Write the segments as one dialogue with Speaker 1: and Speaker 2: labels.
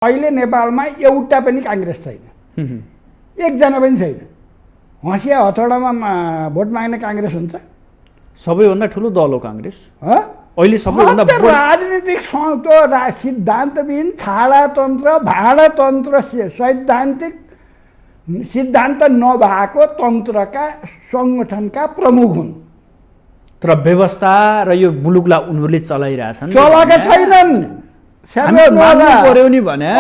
Speaker 1: अहिले नेपालमा एउटा पनि कांग्रेस छैन, एकजना पनि छैन। हँसिया हथौडामा भोट माग्ने कांग्रेस हुन्छ?
Speaker 2: सबैभन्दा ठुलो दल हो कांग्रेस।
Speaker 1: अहिले
Speaker 2: सबैभन्दा
Speaker 1: राजनीतिक सिद्धान्तविहीन छाडातन्त्र भाडातन्त्र सैद्धान्तिक सिद्धान्त नभएको तन्त्रका संगठनका प्रमुख हुन्।
Speaker 2: तर व्यवस्था र यो मुलुकलाई उनीहरूले चलाइरहेछन्,
Speaker 1: चलाएका छैनन्।
Speaker 2: पर्यो नि भने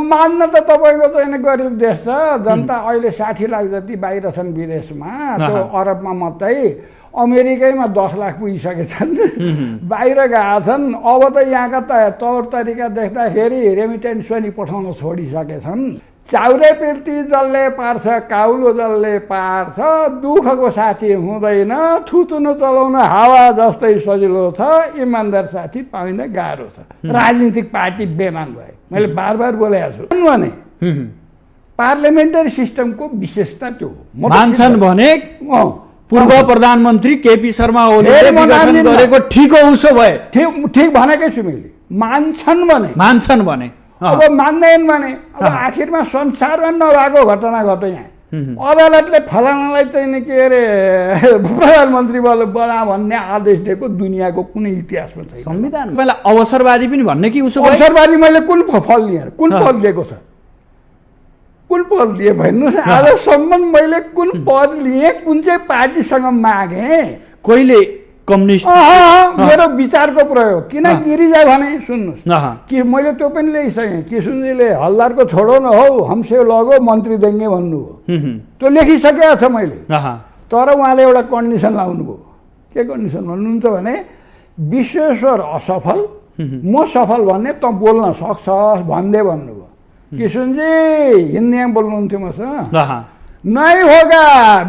Speaker 1: मान्न त तपाईँको चाहिँ गरिब देश छ। जनता अहिले 60 लाख जति बाहिर छन् विदेशमा, त्यो अरबमा मात्रै। अमेरिकैमा 10 लाख पुगिसकेछन्, बाहिर गएका छन्। अब त यहाँका तौर तरिका देख्दाखेरि रेमिटेन्स पनि पठाउन छोडिसकेछन्। चाउरे पिर्ती जसले पार्छ, काउलो जसले पार्छ, दुःखको साथी हुँदैन। थुतुनो चलाउन हावा जस्तै सजिलो छ, इमान्दार साथी पाउन गाह्रो छ। राजनीतिक पार्टी बेमान भए। मैले बार बार बोलेको छु भने पार्लियामेन्टरी सिस्टमको विशेषता त्यो हो।
Speaker 2: मान्छन् भने पूर्व प्रधानमन्त्री केपी शर्मा ओलीले विघटन गरेको ठिक हो, उसो भए
Speaker 1: ठिक भनेकै छु मैले। मान्छन् भने अब मान्दैन भने अब आखिरमा संसारमा नभएको घटना घट्यो। यहाँ अदालतले फलानालाई चाहिँ नि के अरे प्रधानमन्त्री बना भन्ने आदेश दिएको दुनियाँको कुनै इतिहासमा छैन।
Speaker 2: संविधान पहिला अवसरवादी पनि भन्ने कि उसो
Speaker 1: अवसरवादी मैले कुन फल लिएँ, कुन पद लिएको छ? कुन पद लिएँ भन्नुहोस्? आजसम्म मैले कुन पद लिएँ, कुन चाहिँ पार्टीसँग मागेँ?
Speaker 2: कहिले कम्युनिस्ट
Speaker 1: मेरो विचारको प्रयोग। किन गिरिजा भने सुन्नुहोस् कि मैले त्यो पनि लेखिसकेँ। किशुनजीले हल्दारको छोडो न हौ, हमसे लगो मन्त्री देंगे भन्नुभयो, त्यो लेखिसकेको छ मैले। तर उहाँले एउटा कन्डिसन लाउनुभयो। के कन्डिसन भन्नुहुन्छ भने विश्वेश्वर असफल, म सफल भन्ने त बोल्न सक्छस् भन्दै भन्नुभयो। किशुनजी हिन्दीमा बोल्नुहुन्थ्यो मसँग। नहीं होगा,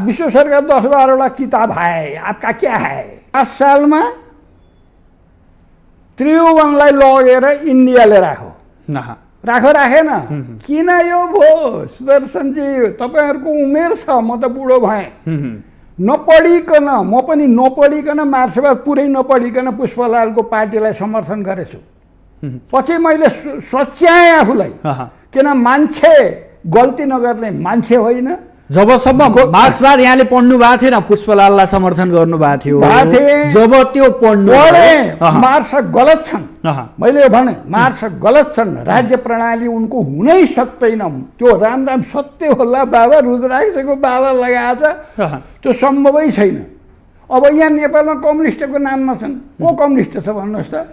Speaker 1: विश्वेश्वर का 10-12 किताब है, आपका क्या है? 5 सालमा त्रिभुवनलाई लगेर इन्डियाले राखेन। किन यो भयो सुदर्शनजी? तपाईँहरूको उमेर छ, म त बुढो भएँ। नपढिकन, म पनि नपढिकन, मार्क्सवाद पुरै नपढिकन पुष्पलालको पार्टीलाई समर्थन गरेछु। पछि मैले सच्याएँ आफूलाई, किन मान्छे गल्ती नगर्ने मान्छे होइन।
Speaker 2: जबसम्म मार्क्सवाद यहाँले पढ्नु भएको थिएन, पुष्पलाललाई समर्थन गर्नु भएको थियो। जब त्यो पढेँ,
Speaker 1: मार्क्स गलत छन्। मैले भने मार्क्स गलत छन्, राज्य प्रणाली उनको हुनै सक्दैन। त्यो राम सत्य होला बाबा, रुद्राक्षको बाबा लगाएर त्यो सम्भवै छैन। अब यहाँ नेपालमा कम्युनिस्टको नाममा छन्। को कम्युनिस्ट छ भन्नुहोस् त?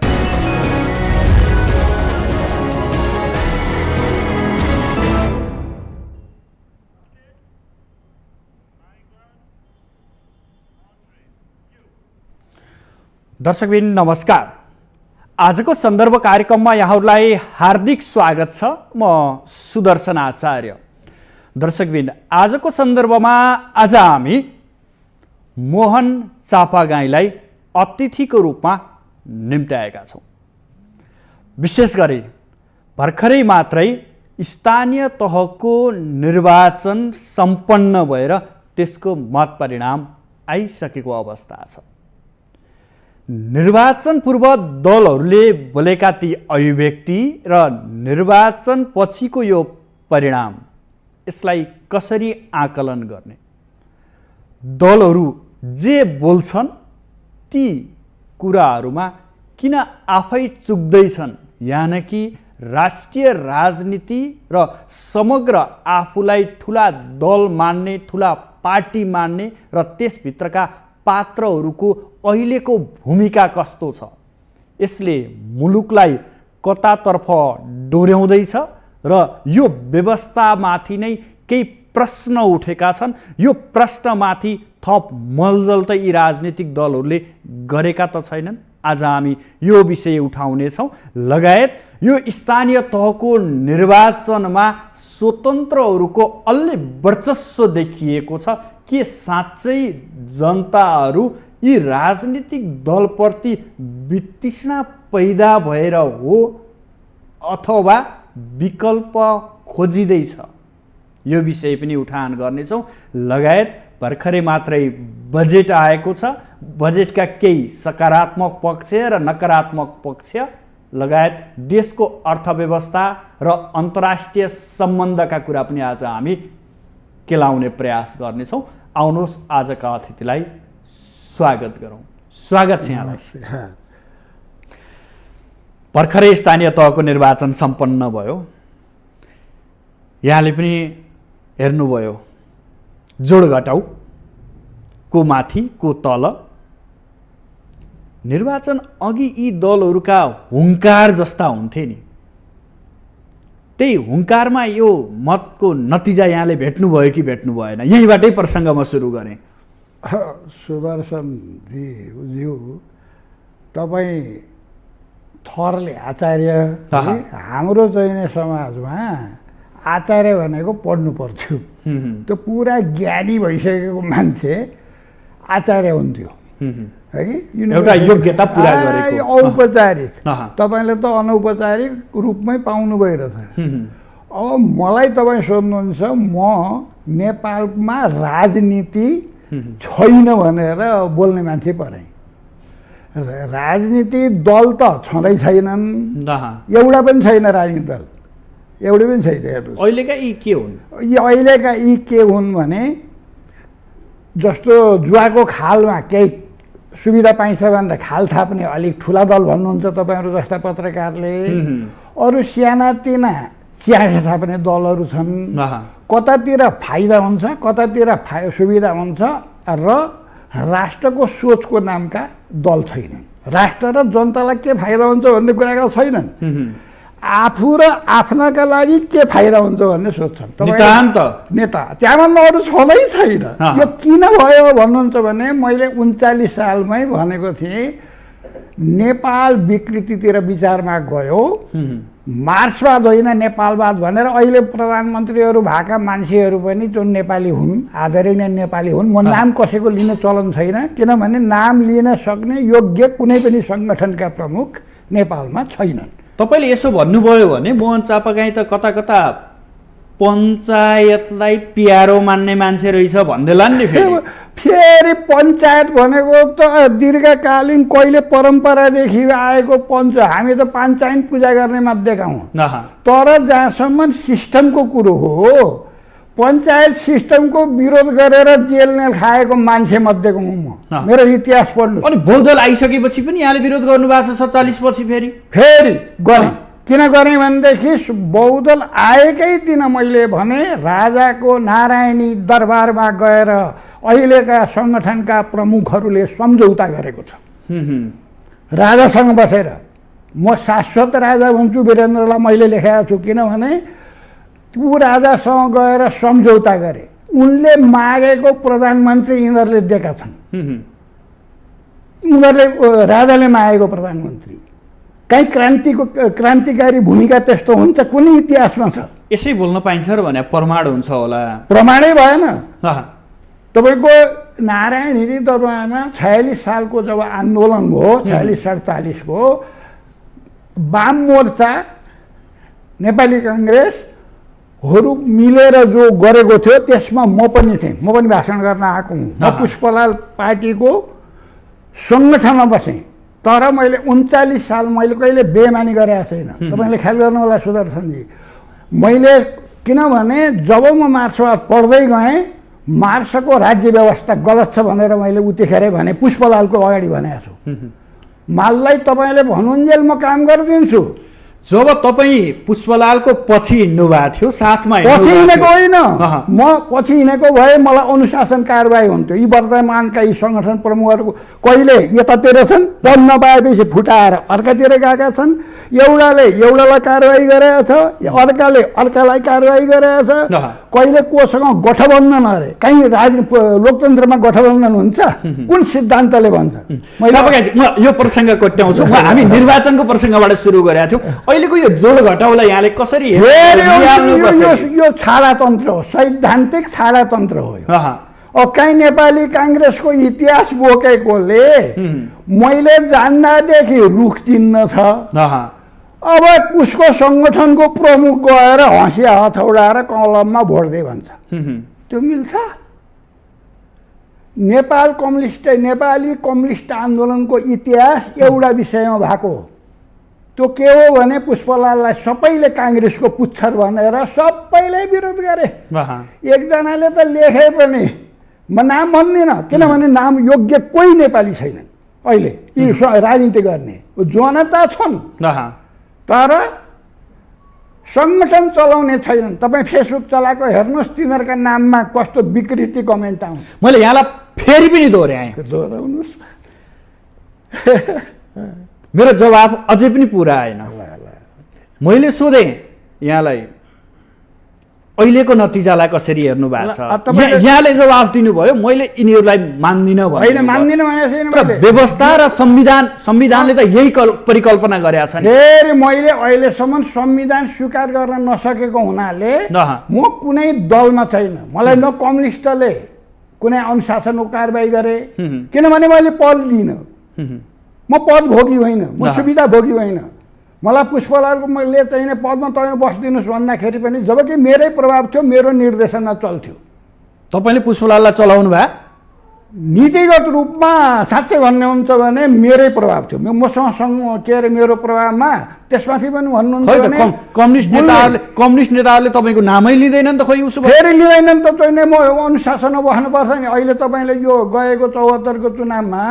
Speaker 2: दर्शकबिन नमस्कार। आजको सन्दर्भ कार्यक्रममा यहाँहरूलाई हार्दिक स्वागत छ। म सुदर्शन आचार्य। दर्शकबिन, आजको सन्दर्भमा आज हामी मोहन चापागाईँलाई अतिथिको रूपमा निम्त्याएका छौँ। विशेष गरी भर्खरै मात्रै स्थानीय तहको निर्वाचन सम्पन्न भएर त्यसको मत परिणाम आइसकेको अवस्था छ। निर्वाचन पूर्व दलहरूले बोलेका ती अभिव्यक्ति र निर्वाचन पछिको यो परिणाम, यसलाई कसरी आकलन गर्ने? दलहरू जे बोल्छन् ती कुराहरूमा किन आफै चुक्दैछन्? यानि कि राष्ट्रिय राजनीति र समग्र आफूलाई ठुला दल मान्ने, ठुला पार्टी मान्ने र त्यसभित्रका पात्रहरूको अहिलेको भूमिका कस्तो छ? यसले मुलुकलाई कतातर्फ डोर्याउँदैछ र यो व्यवस्थामाथि नै केही प्रश्न उठेका छन्। यो प्रश्नमाथि थप मलजल त यी राजनीतिक दलहरूले गरेका त छैनन्। आज हामी यो विषय उठाउनेछौँ। लगायत यो स्थानीय तहको निर्वाचनमा स्वतन्त्रहरूको अलि वर्चस्व देखिएको छ। के साँच्चै जनताहरू यी राजनीतिक दलप्रति वितृष्णा पैदा भएर हो अथवा विकल्प खोजिँदैछ? यो विषय पनि उठान गर्नेछौँ। लगायत भर्खरै मात्रै बजेट आएको छ। बजेटका केही सकारात्मक पक्ष र नकारात्मक पक्ष लगायत देशको अर्थव्यवस्था र अन्तर्राष्ट्रिय सम्बन्धका कुरा पनि आज हामी केलाउने प्रयास गर्नेछौँ। आउनुहोस् आजका अतिथिलाई स्वागत गरौँ। स्वागत छ यहाँलाई। भर्खरै स्थानीय तहको निर्वाचन सम्पन्न भयो। यहाँले पनि हेर्नुभयो जोडघटाउ को माथि को तल। निर्वाचन अघि यी दलहरूका हुङ्कार जस्ता हुन्थे नि, त्यही हुङ्कारमा यो मतको नतिजा यहाँले भेट्नुभयो कि भेट्नु भएन? यहीँबाटै प्रसङ्ग म सुरु गरेँ।
Speaker 1: सुदर्शनज्यू, तपाईँ थरले आचार्य, हाम्रो चाहिने समाजमा आचार्य भनेको पढ्नु पर्थ्यो। त्यो पुरा ज्ञानी भइसकेको मान्छे आचार्य हुन्थ्यो है कि?
Speaker 2: एउटा योग्यता पुरा गरेको।
Speaker 1: औपचारिक, तपाईँले त अनौपचारिक रूपमै पाउनु भइरहेछ। अब मलाई तपाईँ सोध्नुहुन्छ म नेपालमा राजनीति छैन भनेर बोल्ने मान्छे परेँ। राजनीति दल त छँदै छैनन्, एउटा पनि छैन राजनीति दल, एउटै पनि छैन। हेर्नुहोस्
Speaker 2: अहिलेका यी के हुन्?
Speaker 1: अहिलेका यी के हुन् भने जस्तो जुवाको खालमा केही सुविधा पाइन्छ भनेर खाल थाप्ने अलिक ठुला दल भन्नुहुन्छ तपाईँहरू जस्ता पत्रकारले। अरू सानातिना चिया थाप्ने दलहरू छन्। कतातिर फाइदा हुन्छ, कतातिर सुविधा हुन्छ र राष्ट्रको सोचको नामका दल छैनन्। राष्ट्र र जनतालाई के फाइदा हुन्छ भन्ने कुराका छैनन्। आफू र आफ्नाका लागि के फाइदा हुन्छ भन्ने सोध्छन् नेता। त्यहाँभन्दा अरू छँदै छैन। यो किन भयो भन्नुहुन्छ भने मैले 39 सालमै भनेको थिएँ नेपाल विकृतितिर विचारमा गयो। मार्क्सवाद होइन नेपालवाद भनेर अहिले प्रधानमन्त्रीहरू भएका मान्छेहरू पनि जो नेपाली हुन्, आदरणीय नेपाली हुन्। म नाम कसैको लिने चलन छैन, किनभने नाम लिन सक्ने योग्य कुनै पनि सङ्गठनका प्रमुख नेपालमा छैनन्।
Speaker 2: तपाईँले यसो भन्नुभयो भने मोहन चापागाई त कता कता पञ्चायतलाई प्यारो मान्ने मान्छे रहेछ भन्दैलान् नि।
Speaker 1: फेरि पञ्चायत भनेको त दीर्घकालीन कहिले परम्परादेखि आएको हामी त पञ्चायत पूजा गर्ने माध्येका हौँ। तर जहाँसम्म सिस्टमको कुरो हो, पञ्चायत सिस्टमको विरोध गरेर जेल खाएको मान्छे मध्येको हुँ म। मेरो इतिहास पढ्नु।
Speaker 2: अनि बहुदल आइसकेपछि पनि यहाँले विरोध गर्नुभएको छ 47 पछि फेरि
Speaker 1: गरेँ। किन गरेँ भनेदेखि बहुदल आएकै दिन मैले भने राजाको नारायणी दरबारमा गएर अहिलेका सङ्गठनका प्रमुखहरूले सम्झौता गरेको छ राजासँग बसेर। म शाश्वत राजा भन्छु, वीरेन्द्रलाई मैले लेखेको छु, किनभने ऊ राजासँग गएर सम्झौता गरे। उनले मागेको प्रधानमन्त्री यिनीहरूले दिएका छन्। उनीहरूले राजाले मागेको प्रधानमन्त्री। कहीँ क्रान्तिकारी भूमिका त्यस्तो हुन्छ कुनै इतिहासमा छ?
Speaker 2: यसै बोल्न पाइन्छ र भने प्रमाण हुन्छ होला?
Speaker 1: प्रमाणै भएन। तपाईँको नारायणी दरबारमा 46 सालको जब आन्दोलन भयो, 46-47 को, वाम मोर्चा, नेपाली काङ्ग्रेसहरू मिलेर जो गरेको थियो त्यसमा म पनि थिएँ। म पनि भाषण गर्न आएको हुँ। म पुष्पलाल पार्टीको सङ्गठनमा बसेँ। तर मैले 39 साल मैले कहिले बेमानी गरेको छैन। तपाईँले ख्याल गर्नु होला सुदर्शनजी। मैले किनभने जब म मार्क्सवाद पढ्दै गएँ, मार्क्सको राज्य व्यवस्था गलत छ भनेर मैले उतिखेरै भने पुष्पलालको अगाडि भनेको छु। माललाई तपाईँले भन्नुन्जेल म काम गरिदिन्छु।
Speaker 2: जब तपाईँ पुष्पलालको पछि हिँड्नु भएको थियो, साथमा
Speaker 1: पछि हिँडेको होइन, म पछि हिँडेको भए मलाई अनुशासन कारबाही हुन्थ्यो। यी वर्तमानका यी सङ्गठन प्रमुखहरूको कहिले यतातिर छन्, पढ्न नपाएपछि फुटाएर अर्कातिर गएका छन्। एउटालाई कारबाही गरेको छ, अर्काले अर्कालाई कारबाही गरेको छ। कहिले कोसँग गठबन्धन अरे? कहीँ लोकतन्त्रमा गठबन्धन हुन्छ? कुन सिद्धान्तले भन्छ?
Speaker 2: यो प्रसङ्ग कोट्याउँछु। हामी निर्वाचनको प्रसङ्गबाट सुरु गरेका थियौँ। अहिलेको यो जोड घटाउलाई यहाँले कसरी
Speaker 1: यो छाडातन्त्र हो, सैद्धान्तिक छाडातन्त्र हो। कहीँ नेपाली काङ्ग्रेसको इतिहास बोकेकोले मैले जान्दादेखि रुख चिन्ह छ। अब उसको सङ्गठनको प्रमुख गएर हँसिया हथौडाएर कलममा भोट दे भन्छ, त्यो मिल्छ? नेपाली कम्युनिस्ट आन्दोलनको इतिहास एउटा विषयमा भएको हो, त्यो के हो भने पुष्पलाललाई सबैले काङ्ग्रेसको पुच्छर भनेर सबैले विरोध गरे। एकजनाले त लेखे पनि म नाम भन्दिनँ, किनभने नाम योग्य कोही नेपाली छैनन् अहिले यी राजनीति गर्ने, जनता छन् तर सङ्गठन चलाउने छैनन्। तपाईँ फेसबुक चलाएको हेर्नुहोस्, तिनीहरूका नाममा कस्तो विकृति कमेन्ट आउँछ।
Speaker 2: मैले यहाँलाई फेरि पनि दोहोऱ्याएँ,
Speaker 1: दोहोऱ्याउनुहोस्।
Speaker 2: मेरो जवाब अझै पनि पुरा आएन। मैले सोधेँ यहाँलाई अहिलेको नतिजालाई कसरी हेर्नु भएको छ, यहाँले जवाब दिनुभयो मैले यिनीहरूलाई मान्दिनँ भने व्यवस्था र संविधानले त यही परिकल्पना गरेका छन्।
Speaker 1: फेरि मैले अहिलेसम्म संविधान स्वीकार गर्न नसकेको हुनाले म कुनै दलमा छैन। मलाई न कम्युनिस्टले कुनै अनुशासनको कारबाही गरे, किनभने मैले पद दिइनँ, म पद भोगी होइन, म सुविधा भोगी होइन। मलाई पुष्पलालको मैले चाहिने पदमा तपाईँ बसिदिनुहोस् भन्दाखेरि पनि जबकि मेरै प्रभाव थियो, मेरो निर्देशनमा चल्थ्यो।
Speaker 2: तपाईँले पुष्पलाललाई चलाउनु भयो?
Speaker 1: नीतिगत रूपमा साँच्चै भन्नुहुन्छ भने मेरै प्रभाव थियो, मसँग के अरे मेरो प्रभावमा। त्यसमाथि पनि भन्नुहुन्छ भने
Speaker 2: कम्युनिस्ट नेताहरूले तपाईँको नामै लिँदैनन् त, खोइ उसो
Speaker 1: फेरि लिँदैनन् त। चाहिँ म अनुशासनमा बस्नुपर्छ नि। अहिले तपाईँले यो गएको 74को चुनावमा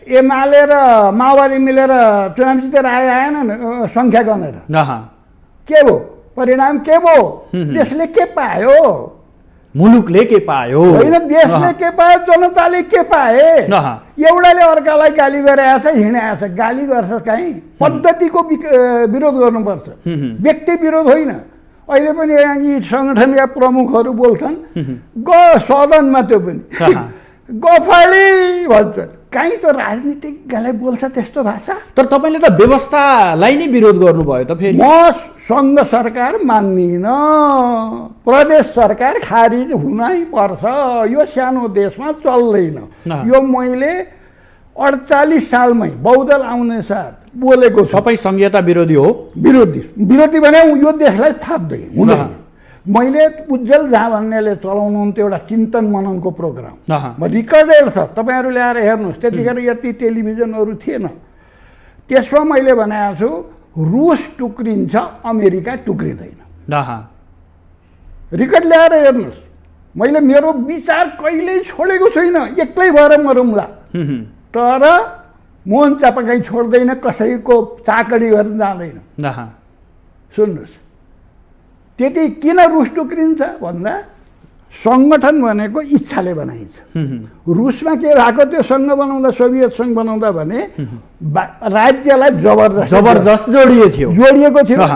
Speaker 1: एमाले र माओवादी मिलेर चुनाव जितेर आएन सङ्ख्या गनेर, के हो परिणाम, के भयो? देशले के पायो?
Speaker 2: मुलुकले के पायो?
Speaker 1: होइन, देशले के पायो, जनताले के पाए? एउटाले अर्कालाई गाली गरेको छ, हिँडेको छ। गाली गर्छ कहीँ, पद्धतिको विरोध गर्नुपर्छ, व्यक्ति विरोध होइन। अहिले पनि यी सङ्गठनका प्रमुखहरू बोल्छन् सदनमा, त्यो पनि गफाडी भन्छन्। कहीँ त राजनीतिज्ञलाई बोल्छ त्यस्तो भाषा।
Speaker 2: तर तपाईँले त व्यवस्थालाई नै विरोध गर्नुभयो त। फेरि
Speaker 1: म सङ्घ सरकार मान्दिनँ, प्रदेश सरकार खारिज हुनै पर्छ, यो सानो देशमा चल्दैन। यो मैले 48 सालमै बहुदल आउने साथ बोलेको छु।
Speaker 2: तपाईँ संघीयता विरोधी हो?
Speaker 1: विरोधी भने यो देशलाई थाप्दै हुँदैन। मैले उज्जवल झा भन्नेले चलाउनुहुन्थ्यो एउटा चिन्तन मननको प्रोग्राम, म रिकर्डेड छ, तपाईँहरू ल्याएर हेर्नुहोस्। त्यतिखेर यति टेलिभिजनहरू थिएन। त्यसमा मैले भनेको छु रुस टुक्रिन्छ, अमेरिका टुक्रिँदैन। रिकर्ड ल्याएर हेर्नुहोस्। मैले मेरो विचार कहिल्यै छोडेको छैन, एक्लै भएर मरौँला, तर मोहन चापागाई छोड्दैन, कसैको चाकडी गर्न जाँदैन। सुन्नुहोस्, त्यति किन रुस टुक्रिन्छ भन्दा सङ्गठन भनेको इच्छाले बनाइन्छ। रुसमा के भएको थियो सङ्घ बनाउँदा, सोभियत सङ्घ बनाउँदा भने राज्यलाई जबरजस्त जोडिएको थियो।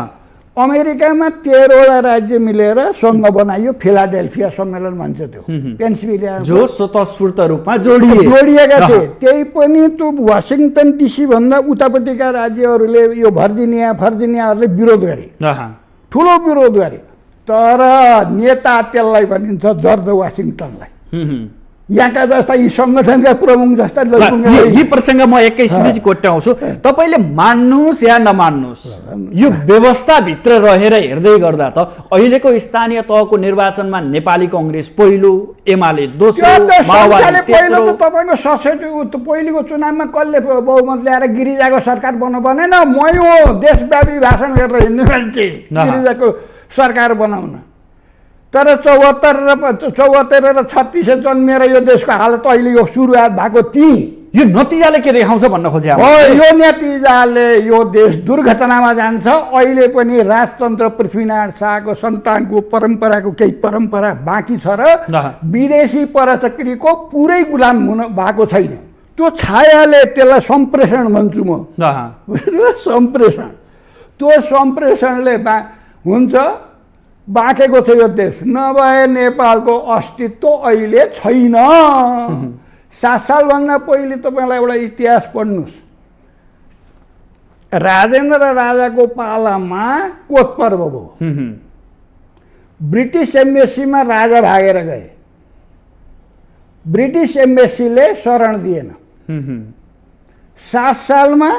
Speaker 1: अमेरिकामा 13वटा राज्य मिलेर सङ्घ बनाइयो, फिलाडेल्फिया सम्मेलन भन्छ त्यो, पेन्सिल्भेनिया,
Speaker 2: जो स्वतस्फूर्त रूपमा जोडिएका
Speaker 1: थिए। त्यही पनि त्यो वासिङटन डिसी भन्दा उतापट्टिका राज्यहरूले, यो भर्जिनियाहरूले विरोध गरे, ठुलो विरोध गरे। तर नेता त्यसलाई भनिन्छ जर्ज वासिङटनलाई, यहाँका जस्ता यी सङ्गठनका प्रमुख जस्ता।
Speaker 2: यही प्रसङ्ग म एकैछिन कोट्याउँछु। तपाईँले मान्नुहोस् या नमान्नुहोस्, यो व्यवस्थाभित्र रहेर हेर्दै गर्दा त अहिलेको स्थानीय तहको निर्वाचनमा नेपाली कङ्ग्रेस पहिलो, एमाले दोस्रो, माओवादी तेस्रो।
Speaker 1: तपाईँको पहिलेको चुनावमा कसले बहुमत ल्याएर गिरिजाको सरकार बनेन? मै हो देशव्यापी भाषण गरेर हिँड्ने मान्छे गिरिजाको सरकार बनाउन। तर 74 र 36 जन्मिएर यो देशको हालत अहिले यो सुरुवात भएको
Speaker 2: यो नतिजाले के देखाउँछ भन्न खोजे?
Speaker 1: यो नतिजाले यो देश दुर्घटनामा जान्छ। अहिले पनि राजतन्त्र पृथ्वीनारायण शाहको सन्तानको परम्पराको केही परम्परा बाँकी छ र विदेशी परचक्रीको पुरै गुलाम हुन भएको छैन। त्यो छायाले त्यसलाई सम्प्रेषण भन्छु म, सम्प्रेषण। त्यो सम्प्रेषणले हुन्छ, बाँकेको छ यो देश। नभए नेपालको अस्तित्व अहिले छैन। 7 सालभन्दा पहिले तपाईँलाई एउटा इतिहास पढ्नुहोस्। राजेन्द्र राजाको पालामा कोत पर्व भयो। ब्रिटिस एम्बेसीमा राजा भागेर गए, ब्रिटिस एम्बेसीले शरण दिएन। 7 सालमा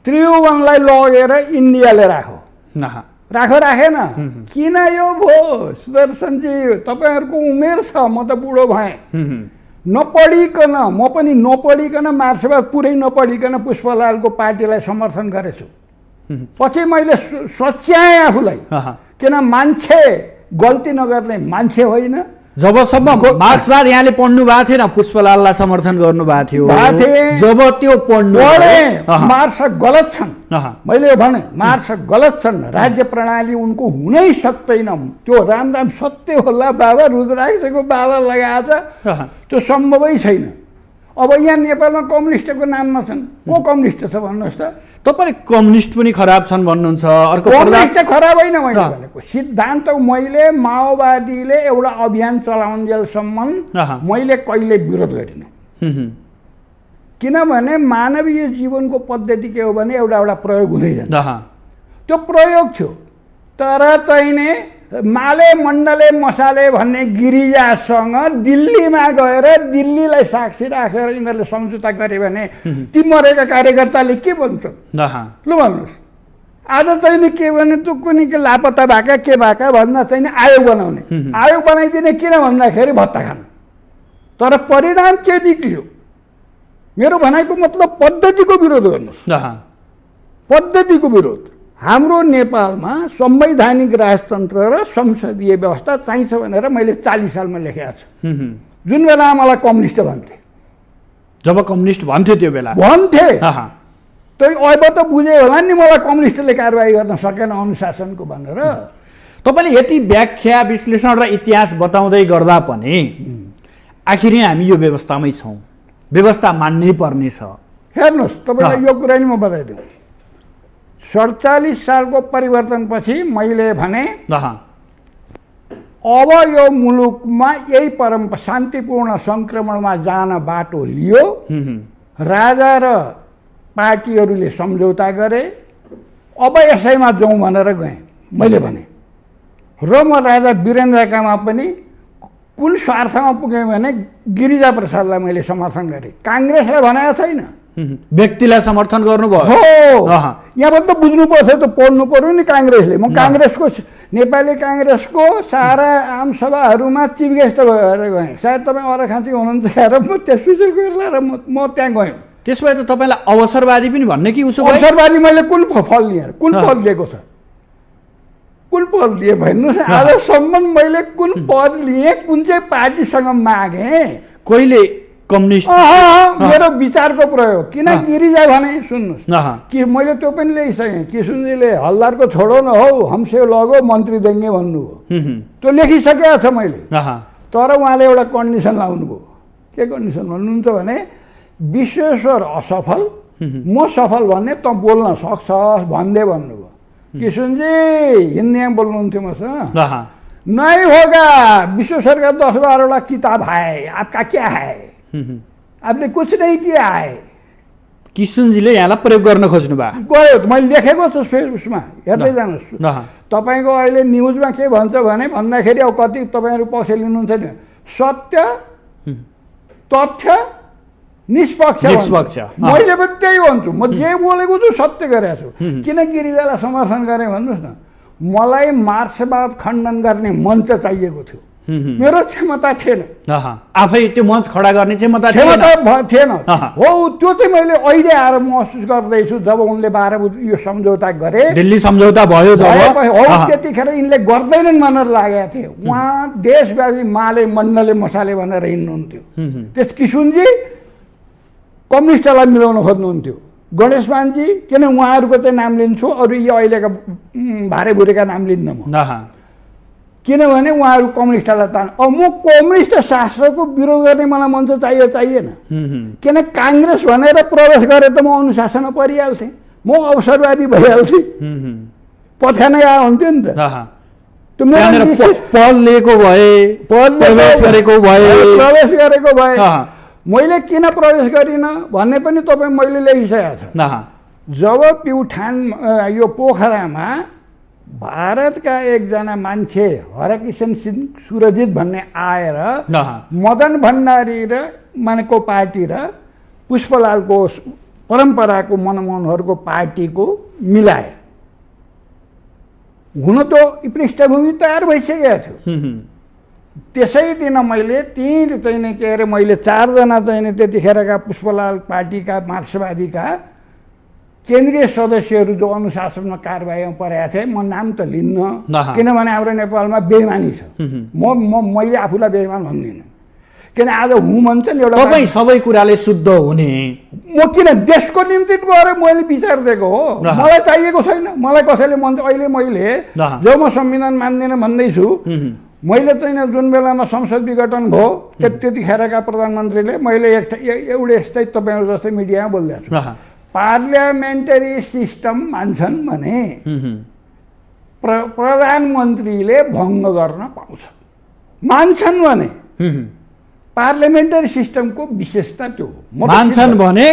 Speaker 1: त्रिभुवनलाई लगेर इन्डियाले राखेन। किन यो भयो सुदर्शनजी? तपाईँहरूको उमेर छ, म त बुढो भएँ। नपढिकन, म पनि नपढिकन मार्क्सवाद पुरै नपढिकन पुष्पलालको पार्टीलाई समर्थन गरेछु। पछि मैले सच्याएँ आफूलाई, किन मान्छे गल्ती नगर्ने मान्छे होइन।
Speaker 2: जबसम्म मार्क्सवाद यहाँले पढ्नु भएको थिएन, पुष्पलाललाई समर्थन गर्नु भएको थियो, जब त्यो
Speaker 1: पढे मार्क्स गलत छन्, मैले भने मार्क्स गलत छन्, राज्य प्रणाली उनको हुनै सक्दैन, त्यो राम राम सत्य होला बाबा, रुद्राक्षको बाबा लगाएछ, त्यो सम्भवै छैन। अब यहाँ नेपालमा कम्युनिस्टको नाममा छन्, को कम्युनिस्ट छ भन्नुहोस् त?
Speaker 2: तपाईँ कम्युनिस्ट पनि खराब छन् भन्नुहुन्छ। अर्को
Speaker 1: कम्युनिस्ट खराब होइन मैले भनेको, सिद्धान्त मैले माओवादीले एउटा अभियान चलाउन्जेलसम्म मैले कहिले विरोध गरिनँ। किनभने मानवीय जीवनको पद्धति के हो भने एउटा एउटा प्रयोग हुँदै जान्छ, त्यो प्रयोग थियो। तर चाहिने माले मण्डले मसाले भन्ने गिरिजासँग दिल्लीमा गएर दिल्लीलाई साक्षी राखेर यिनीहरूले सम्झौता गरे भने ती मरेका कार्यकर्ताले के भन्छ? लु भन्नुहोस्, आज चाहिँ के भने त्यो कुनै के लापत्ता भएका के भएका भन्दा चाहिँ आयोग बनाउने, आयोग बनाइदिने किन भन्दाखेरि भत्ता खान। तर परिणाम के निक्ल्यो? मेरो भनाइको मतलब पद्धतिको विरोध गर्नुहोस्, पद्धतिको विरोध। हाम्रो नेपालमा संवैधानिक राजतन्त्र र संसदीय व्यवस्था चाहिन्छ भनेर मैले 40 सालमा लेखेको छु। जुन बेला मलाई कम्युनिस्ट भन्थे,
Speaker 2: जब कम्युनिस्ट भन्थे त्यो बेला
Speaker 1: भन्थे, त्यो अब त बुझे होला नि मलाई कम्युनिस्टले कारवाही गर्न सकेन अनुशासनको भनेर।
Speaker 2: तपाईँले यति व्याख्या विश्लेषण र इतिहास बताउँदै गर्दा पनि आखिरै हामी यो व्यवस्थामै छौँ, व्यवस्था मान्नै पर्ने छ।
Speaker 1: हेर्नुहोस्, तपाईँलाई यो कुरा नि म बताइदिउँ। 47 सालको परिवर्तनपछि मैले भने अब यो मुलुकमा यही परम्परा शान्तिपूर्ण सङ्क्रमणमा जान बाटो लियो। राजा र पार्टीहरूले सम्झौता गरे, अब यसैमा जाउँ भनेर गएँ मैले भने। र म राजा वीरेन्द्रकामा पनि कुन स्वार्थमा पुगेँ भने गिरिजा प्रसादलाई मैले समर्थन गरेँ, काङ्ग्रेसलाई भनेको छैन।
Speaker 2: व्यक्तिलाई समर्थन गर्नुभयो
Speaker 1: हो। यहाँबाट त बुझ्नुपर्छ, त पढ्नु पर्यो नि काङ्ग्रेसले। म काङ्ग्रेसको नेपाली काङ्ग्रेसको सारा आम सभाहरूमा चिफ गेस्ट भएर गएँ। सायद तपाईँ अर्खाँची हुनुहुन्छ हेर म त्यसपछि गएर म त्यहाँ गएँ।
Speaker 2: त्यसो भए त तपाईँलाई अवसरवादी पनि भन्ने कि उसो?
Speaker 1: अवसरवादी मैले कुन फल लिएँ, कुन पद लिएको छ, कुन पद लिएँ भन्नुहोस्। आजसम्म मैले कुन पद लिएँ, कुन चाहिँ पार्टीसँग मागेँ?
Speaker 2: कहिले कम्युनिस्ट?
Speaker 1: मेरो विचारको प्रयोग। किन गिरिजा भने सुन्नुहोस् कि मैले त्यो पनि लेखिसकेँ। किशुनजीले हल्दारको छोडो न हौ हमसे लगो मन्त्री देंगे भन्नुभयो, त्यो लेखिसकेको छ मैले। तर उहाँले एउटा कन्डिसन लाउनुभयो। के कन्डिसन भन्नुहुन्छ भने विश्वेश्वर असफल, म सफल भन्ने त बोल्न सक्छस् भन्दै भन्नुभयो। किशुनजी हिन्दीमा बोल्नुहुन्थ्यो मसँग। नहीं होगा, विश्वेश्वर का 10-12 किताब है, आपका क्या है? आपने कुछ नहीं किया है।
Speaker 2: किशुनजीले यहाँलाई प्रयोग गर्न खोज्नु भयो?
Speaker 1: गयो, मैले लेखेको छु फेसबुकमा, हेर्दै जानुहोस्। तपाईँको अहिले न्युजमा के भन्छ भने भन्दाखेरि अब कति तपाईँहरू पक्ष लिनुहुन्छ नि, सत्य तथ्य निष्पक्ष। मैले पनि त्यही भन्छु, म जे बोलेको छु सत्य गरेको छु। किन गिरिजालाई समर्थन गरेँ भन्नुहोस् न, मलाई मार्क्सवाद खण्डन गर्ने मञ्च चाहिएको थियो, मेरो क्षमता थिएन।
Speaker 2: आफै त्यो मञ्च खडा गर्ने क्षमता
Speaker 1: थिएन। हो, त्यो चाहिँ मैले अहिले आएर महसुस गर्दैछु। जब उनले 12 यो सम्झौता गरे,
Speaker 2: दिल्ली सम्झौता भयो जब,
Speaker 1: हो त्यतिखेर यिनले गर्दैनन् भनेर लागेको थियो। उहाँ देशव्यापी माले मण्डले मसाले भनेर हिँड्नुहुन्थ्यो। त्यस किशुनजी कम्युनिस्टलाई मिलाउन खोज्नुहुन्थ्यो। गणेशमानजी किन उहाँहरूको चाहिँ नाम लिन्छु, अरू यो अहिलेका भारेभुरेका नाम लिन्न म, किनभने उहाँहरू कम्युनिस्टलाई तान। अब म कम्युनिस्ट शास्त्रको विरोध गर्ने मलाई मञ्च चाहिएन। किन काङ्ग्रेस भनेर प्रवेश गरे त म अनुशासनमा परिहाल्थेँ, म अवसरवादी भइहाल्थेँ, पछ्यानै आए हुन्थ्यो नि त।
Speaker 2: पद लिएको भए, प्रवेश
Speaker 1: गरेको भए मैले किन प्रवेश गरिनँ भन्ने पनि तपाईँ मैले लेखिसकेको छ। जब प्युठान यो पोखरामा भारतका एकजना मान्छे हरकिशन सिंह सुरजित भन्ने आएर मदन भण्डारी र मानेको पार्टी र पुष्पलालको परम्पराको मनमोहनहरूको पार्टीको मिलाए, हुन त पृष्ठभूमि तयार भइसकेको थियो। त्यसै दिन मैले त्यहीँ चाहिँ नि के अरे मैले 4 जना चाहिँ नि त्यतिखेरका पुष्पलाल पार्टीका मार्क्सवादीका केन्द्रीय सदस्यहरू जो अनुशासनमा कारबाहीमा परेका थिए, म नाम त लिन्न किनभने हाम्रो नेपालमा बेइमानी छ। मैले आफूलाई बेइमान भन्दिनँ, किन आज हुँ भन्छ नि एउटा
Speaker 2: तपाईँ सबै कुराले शुद्ध हुने।
Speaker 1: म किन देशको निम्ति गएर मैले विचार दिएको हो, मलाई चाहिएको छैन। मलाई कसैले भन्छ अहिले मैले जो म संविधान मान्दिनँ भन्दैछु, मैले चाहिँ जुन बेलामा संसद विघटन भयो त्यतिखेरका प्रधानमन्त्रीले मैले एउटै यस्तै तपाईँहरू जस्तै मिडियामा बोलिदिएको छु, पार्लियामेन्टरी सिस्टम मान्छन् भने प्रधानमन्त्रीले भङ्ग गर्न पाउँछ, मान्छन् भने। पार्लियामेन्टरी सिस्टमको विशेषता त्यो हो।
Speaker 2: मान्छन् भने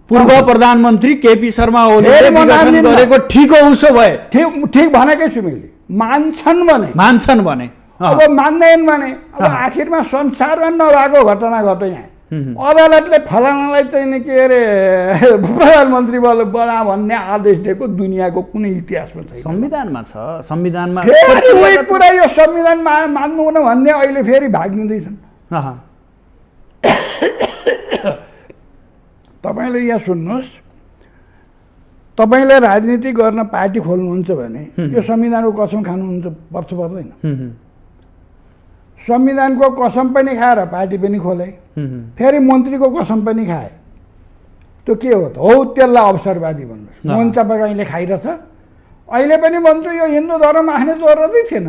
Speaker 2: पूर्व प्रधानमन्त्री केपी शर्मा ओलीले विघटन गरेको ठिक हो, उसो भए
Speaker 1: ठिक भनेकै छु मैले। मान्छन् भने अब मान्दैन भने अब आखिरमा संसारमा नभएको घटना घट्यो। यहाँ अदालतले फलानालाई चाहिँ नि के अरे प्रधानमन्त्री बना भन्ने आदेश दिएको दुनियाँको कुनै इतिहासमा छैन।
Speaker 2: संविधानमा छ, संविधानमा
Speaker 1: पुरा यो संविधान मान्नुहुन भन्ने अहिले फेरि भागिँदैछन्। तपाईँले यहाँ सुन्नुहोस्, तपाईँले राजनीति गर्न पार्टी खोल्नुहुन्छ भने यो संविधानको कसम खानुहुन्छ पर्छ पर्दैन? संविधानको कसम पनि खाएर पार्टी पनि खोले, फेरि मन्त्रीको कसम पनि खाए, त्यो के हो त? हो त्यसलाई अवसरवादी भन्नुहोस्। मोहन चापागाईले खाइरहेछ। अहिले पनि भन्छु यो हिन्दू धर्म आफ्नै जरुरतै थिएन।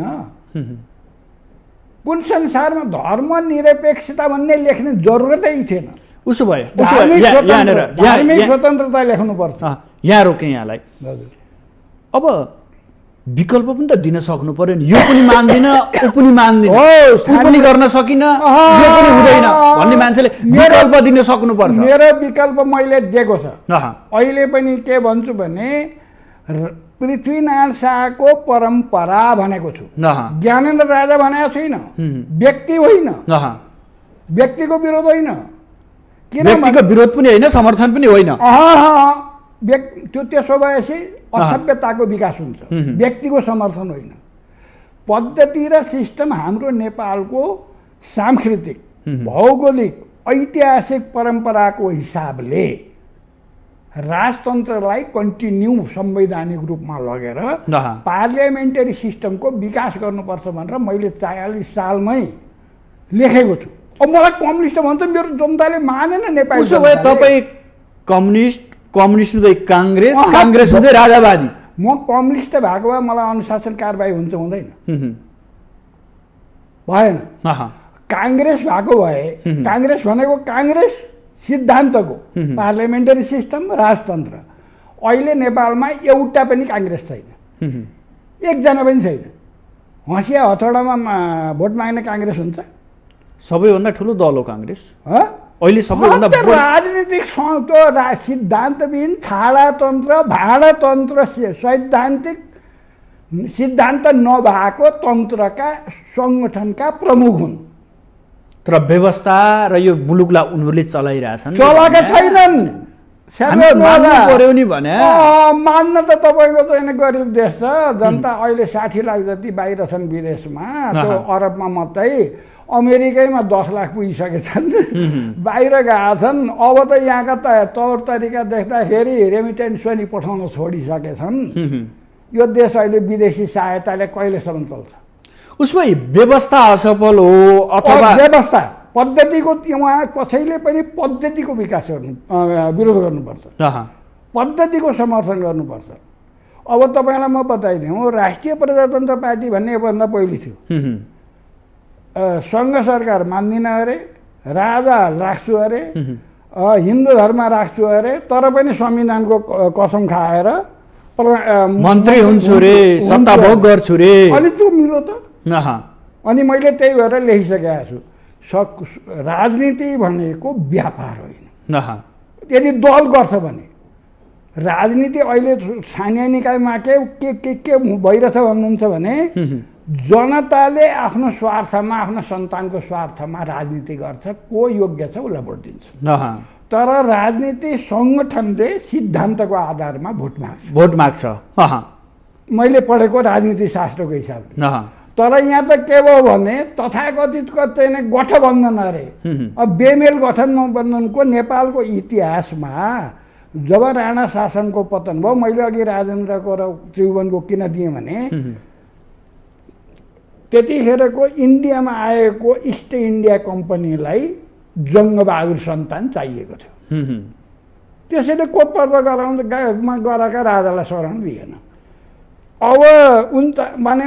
Speaker 1: कुन संसारमा धर्मनिरपेक्षता भन्ने लेख्ने जरुरतै थिएन।
Speaker 2: उसो भए
Speaker 1: धार्मिक स्वतन्त्रता लेख्नुपर्छ।
Speaker 2: यहाँ रोकेँ यहाँलाई। अब विकल्प पनि त दिन सक्नु पर्यो नि। यो पनि मान्दिन, ऊ पनि मान्दिन, ऊ पनि गर्न सकिन, यो पनि हुँदैन भन्ने मान्छेले विकल्प दिन सक्नुपर्छ।
Speaker 1: मेरो विकल्प मैले दिएको छ। अहिले पनि के भन्छु भने पृथ्वीनारायण शाहको परम्परा भनेको छु। ज्ञानेन्द्र राजा भनेको छैन, व्यक्ति होइन, व्यक्तिको विरोध होइन,
Speaker 2: व्यक्तिको विरोध पनि होइन, समर्थन पनि होइन।
Speaker 1: त्यो त्यसो भएपछि असभ्यताको विकास हुन्छ, व्यक्तिको समर्थन होइन। पद्धति र सिस्टम हाम्रो नेपालको सांस्कृतिक, भौगोलिक, ऐतिहासिक परम्पराको हिसाबले राजतन्त्रलाई कन्टिन्यू संवैधानिक रूपमा लगेर पार्लियामेन्टरी सिस्टमको विकास गर्नुपर्छ भनेर मैले ४४ सालमै लेखेको छु। अब मलाई कम्युनिस्ट भन्छ, मेरो जनताले मानेन नेपाली।
Speaker 2: उसो भए तपाईँ कम्युनिस्ट हुँदै काङ्ग्रेस, काङ्ग्रेस हुँदै राजावादी।
Speaker 1: म कम्युनिस्ट भएको भए मलाई अनुशासन कारबाही हुन्छ हुँदैन? भएन। काङ्ग्रेस भएको भए, काङ्ग्रेस भनेको काङ्ग्रेस सिद्धान्तको पार्लियामेन्टरी सिस्टम, राजतन्त्र। अहिले नेपालमा एउटा पनि काङ्ग्रेस छैन, एकजना पनि छैन। हँसिया हथौडामा भोट माग्ने काङ्ग्रेस हुन्छ?
Speaker 2: सबैभन्दा ठुलो दल हो काङ्ग्रेस अहिले। सबैभन्दा
Speaker 1: राजनीतिक सिद्धान्तविहीन छाडातन्त्र, भाडातन्त्र, सैद्धान्तिक सिद्धान्त नभएको तन्त्रका सङ्गठनका प्रमुख हुन्।
Speaker 2: तर व्यवस्था र यो मुलुकलाई उनीहरूले चलाइरहेछन्,
Speaker 1: चलाएका छैनन्।
Speaker 2: पर्यो नि भने
Speaker 1: मान्न त तपाईँको चाहिँ गरिब देश छ। जनता अहिले 60 लाख जति बाहिर छन् विदेशमा, त्यो अरबमा मात्रै। अमेरिकैमा 10 लाख पुगिसकेछन्, बाहिर गएका छन्। अब त यहाँका तौर तरिका देख्दाखेरि रेमिटेन्स पनि पठाउन छोडिसकेछन्। यो देश अहिले विदेशी सहायताले कहिलेसम्म चल्छ?
Speaker 2: उसमा व्यवस्था असफल हो अथवा
Speaker 1: व्यवस्था पद्धतिको उहाँ कसैले पनि पद्धतिको विकास गर्नु विरोध गर्नुपर्छ, पद्धतिको समर्थन गर्नुपर्छ। अब तपाईँलाई म बताइदिउँ, राष्ट्रिय प्रजातन्त्र पार्टी भन्ने योभन्दा पहिले थियो। सङ्घ सरकार मान्दिन अरे, राजा राख्छु अरे, हिन्दू धर्म राख्छु अरे, तर पनि संविधानको कसम खाएर
Speaker 2: मन्त्री हुन्छु रे, सत्ता भोग गर्छु रे।
Speaker 1: अनि त्यो मिलो त? अनि मैले त्यही भएर लेखिसकेको छु, राजनीति भनेको व्यापार होइन। यदि दल गर्छ भने राजनीति अहिले स्थानीय निकायमा के भइरहेछ भन्नुहुन्छ भने जनताले आफ्नो स्वार्थमा, आफ्नो सन्तानको स्वार्थमा राजनीति गर्छ। को योग्य छ उसलाई भोट दिन्छ। तर राजनीति सङ्गठनले सिद्धान्तको आधारमा भोट माग्छ।
Speaker 2: मैले
Speaker 1: पढेको राजनीति शास्त्रको हिसाबले। तर यहाँ त के भयो भने तथाकथितको चाहिँ गठबन्धन अरे। अब बेमेल गठबन्धनको नेपालको इतिहासमा जब राणा शासनको पतन भयो, मैले अघि राजेन्द्रको र त्रिभुवनको किन दिएँ भने त्यतिखेरको इन्डियामा आएको इस्ट इन्डिया कम्पनीलाई जङ्गबहादुर सन्तान चाहिएको थियो। त्यसैले कोप पर्व गराउँदा गराएका राजालाई शरण दिएन। अब माने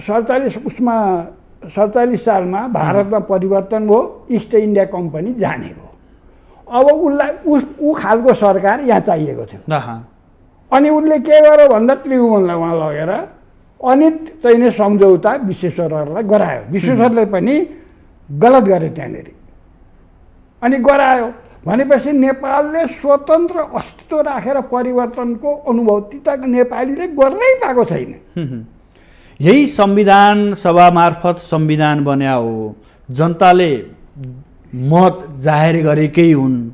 Speaker 1: 47 सालमा भारतमा परिवर्तन भयो, इस्ट इन्डिया कम्पनी जाने भयो। अब उसलाई ऊ खालको सरकार यहाँ चाहिएको थियो। अनि उसले के गर्यो भन्दा त्रिभुवनलाई उहाँ लगेर अनि चाहिने सम्झौता विश्वेश्वरहरूलाई गरायो। विश्वेश्वरले पनि गलत गरे त्यहाँनिर, अनि गरायो भनेपछि नेपालले स्वतन्त्र अस्तित्व राखेर परिवर्तनको अनुभूति त नेपालीले गर्नै पाएको छैन।
Speaker 2: यही संविधान सभा मार्फत संविधान बन्या हो, जनताले मत जाहेर गरेकै हुन्।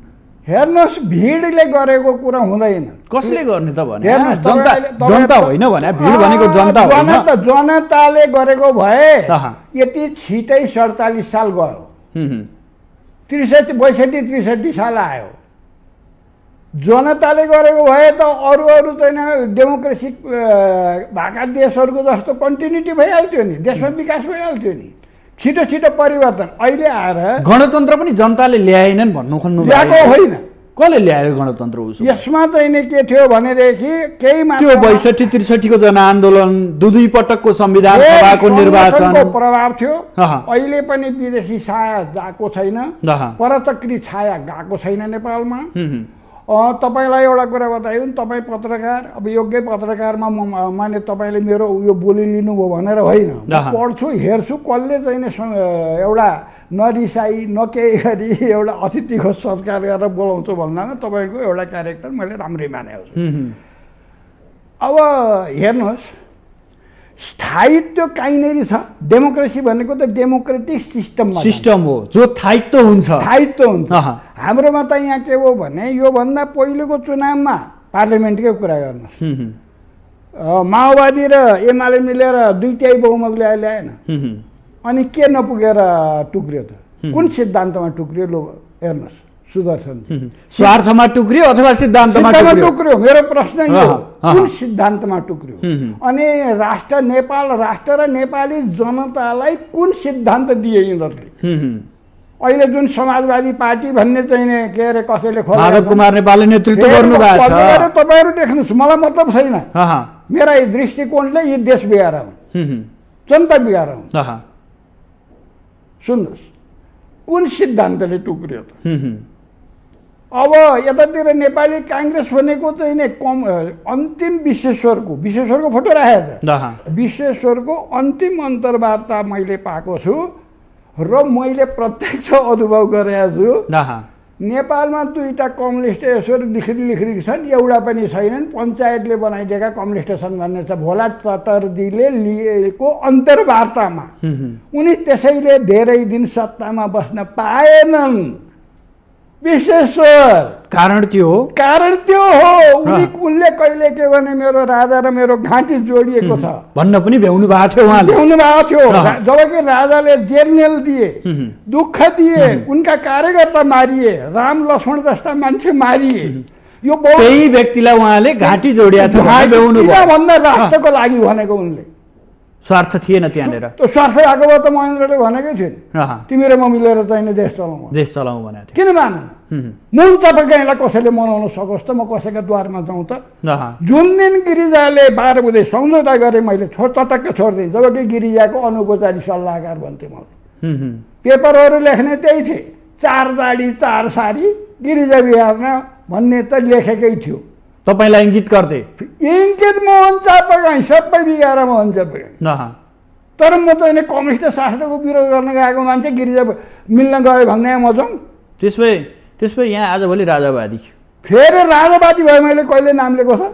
Speaker 1: हेर्नुहोस्, भिडले गरेको कुरा हुँदैन।
Speaker 2: कसले गर्ने त भने? जनता होइन भने, भिड भनेको जनता होइन।
Speaker 1: जनताले गरेको भए यति छिटै 47 साल गयो, 62-63 साल आयो। जनताले गरेको भए त अरू चाहिँ डेमोक्रेसी भएका देशहरूको जस्तो कन्टिन्युटी भइहाल्थ्यो नि, देशमा विकास भइहाल्थ्यो नि, छिटो परिवर्तन। अहिले आएर
Speaker 2: गणतन्त्र पनि जनताले ल्याएनन् भन्नु खोज्नु
Speaker 1: ल्याएको होइन।
Speaker 2: कसले ल्यायो गणतन्त्र?
Speaker 1: यसमा चाहिँ के थियो भनेदेखि केही
Speaker 2: त्यो 62-63 को जनआन्दोलन, दुई पटकको संविधान सभाको निर्वाचनको
Speaker 1: प्रभाव थियो। अहिले पनि विदेशी छाया गएको छैन, परचक्री छाया गएको छैन नेपालमा। तपाईँलाई एउटा कुरा बताइयो, तपाईँ पत्रकार, अब योग्य पत्रकारमा माने तपाईँले मेरो यो बोली लिनुभयो भनेर होइन, पढ्छु हेर्छु, कसले चाहिँ एउटा नरिसाई नकेही गरी एउटा अतिथिको सत्कार गरेर बोलाउँछु भन्दामा तपाईँको एउटा क्यारेक्टर मैले राम्रै मानेको छु। अब हेर्नुहोस्, स्थायित्व कहीँनिर छ। डेमोक्रेसी भनेको त डेमोक्रेटिक सिस्टम हो, जो स्थायित्व हुन्छ। हाम्रोमा त यहाँ के हो भने योभन्दा पहिलेको चुनावमा पार्लियामेन्टकै कुरा गर्नुहोस्, माओवादी र एमाले मिलेर 2/3 बहुमतले ल्याएन, अनि के नपुगेर टुक्रियो त? कुन सिद्धान्तमा टुक्रियो? लो हेर्नुहोस् सुदर्शन,
Speaker 2: स्वार्थमा टुक्रियो अथवा सिद्धान्तमा
Speaker 1: टुक्रियो? मेरो प्रश्न यो, कुन सिद्धान्तमा टुक्रियो? अनि नेपाल राष्ट्र र नेपाली जनतालाई कुन सिद्धान्त दिए यिनीहरूले? अहिले जुन समाजवादी पार्टी भन्ने चाहिँ के अरे कसैले
Speaker 2: माधव कुमार नेपालले नेतृत्व गर्नुभएको छ,
Speaker 1: तपाईँहरू देख्नुहोस्, मलाई मतलब छैन। मेरा दृष्टिकोणले यी देश बिगार हुन्, जनता बिगार हुन्। सुन्नुहोस्, कुन सिद्धान्तले टुक्रियो त? अब यतातिर नेपाली काङ्ग्रेस भनेको चाहिँ अन्तिम विश्वेश्वरको फोटो राखेको छ। विश्वेश्वरको अन्तिम अन्तर्वार्ता मैले पाएको छु र मैले प्रत्यक्ष अनुभव गरेको छु। नेपालमा 2टा कम्युनिस्ट यसरी लिखरी छन्, एउटा पनि छैनन्। पञ्चायतले बनाइदिएका कम्युनिस्टेसन भन्ने छ, भोला चटर्जीले लिएको अन्तर्वार्तामा उनी त्यसैले धेरै दिन सत्तामा बस्न पाएनन्। विश्वेश्वर
Speaker 2: कारण त्यो हो। उनले कहिले के भने मेरो राजा र मेरो घाँटी जोडिएको छ भन्न पनि भ्याउनु भएको थियो।
Speaker 1: जबकि राजाले जेल दिए, दुःख दिए, उनका कार्यकर्ता मारिए, राम लक्ष्मण जस्ता मान्छे मारिए। यो
Speaker 2: त्यही व्यक्तिलाई उहाँले घाँटी जोडिया छ
Speaker 1: भन्दा राष्ट्रको लागि भनेको उनले
Speaker 2: स्वार्थ थिएन त्यहाँनिर।
Speaker 1: त्यो स्वार्थ आएको भए त महेन्द्रले भनेकै थिएन तिमी र म मिलेर चाहिँ देश चलाउँ
Speaker 2: भनेको थियो।
Speaker 1: किन मानेन? मुन तपाईँलाई कसैले मनाउन सकोस् त म कसैको द्वारमा जाउँ त? जुन दिन गिरिजाले 12 बजे सम्झौता गरेँ मैले चटक्क छोडिदिएँ, जबकि गिरिजाको अनौपचारिक सल्लाहकार भन्थे मलाई। पेपरहरू लेख्ने त्यही थिए, 4 दाडी 4 सारी गिरिजा बिहारमा भन्ने त लेखेकै थियो।
Speaker 2: तपाईलाई इङ्गित गर्थे?
Speaker 1: इङ्गित मोहन चापागाई, सबै बिगाएर मोहन चापागाई। तर म त कम्युनिस्ट शास्त्रको विरोध गर्न गएको मान्छे गिरिजा मिल्न गयो भन्ने म जाउँ?
Speaker 2: त्यसपछि यहाँ आजभोलि राजावादी,
Speaker 1: फेरि राजावादी भयो। मैले कहिले नाम लिएको छ?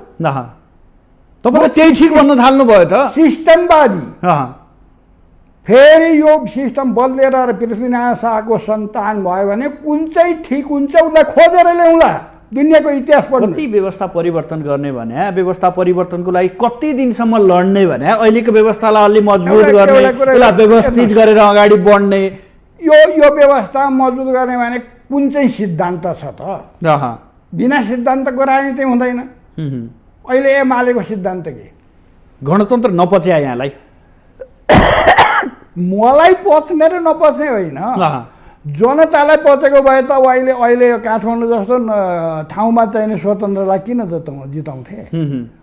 Speaker 2: तपाईँ त्यही ठिक भन्न थाल्नु भयो त?
Speaker 1: सिस्टमवादी। फेरि यो सिस्टम बदलेर पृथ्वीनारायण शाहको सन्तान भयो भने कुन चाहिँ ठिक हुन्छ उसलाई खोजेर ल्याउँला। दुनियाँको इतिहास पढ्नु।
Speaker 2: कति व्यवस्था परिवर्तन गर्ने भने व्यवस्था परिवर्तनको लागि कति दिनसम्म लड्ने भने अहिलेको व्यवस्थालाई अलि मजबुत गर्ने, यसलाई व्यवस्थित गरेर अगाडि बढ्ने।
Speaker 1: यो व्यवस्था मजबुत गर्ने भने कुन चाहिँ सिद्धान्त छ त? बिना सिद्धान्तको राजनीति हुँदैन। अहिले एमालेको सिद्धान्त के?
Speaker 2: गणतन्त्र नपच्या यहाँलाई?
Speaker 1: मलाई पच्ने र नपच्ने होइन, जनतालाई पचेको भए त अहिले काठमाडौँ जस्तो ठाउँमा चाहिने स्वतन्त्रलाई किन जिताउँथे?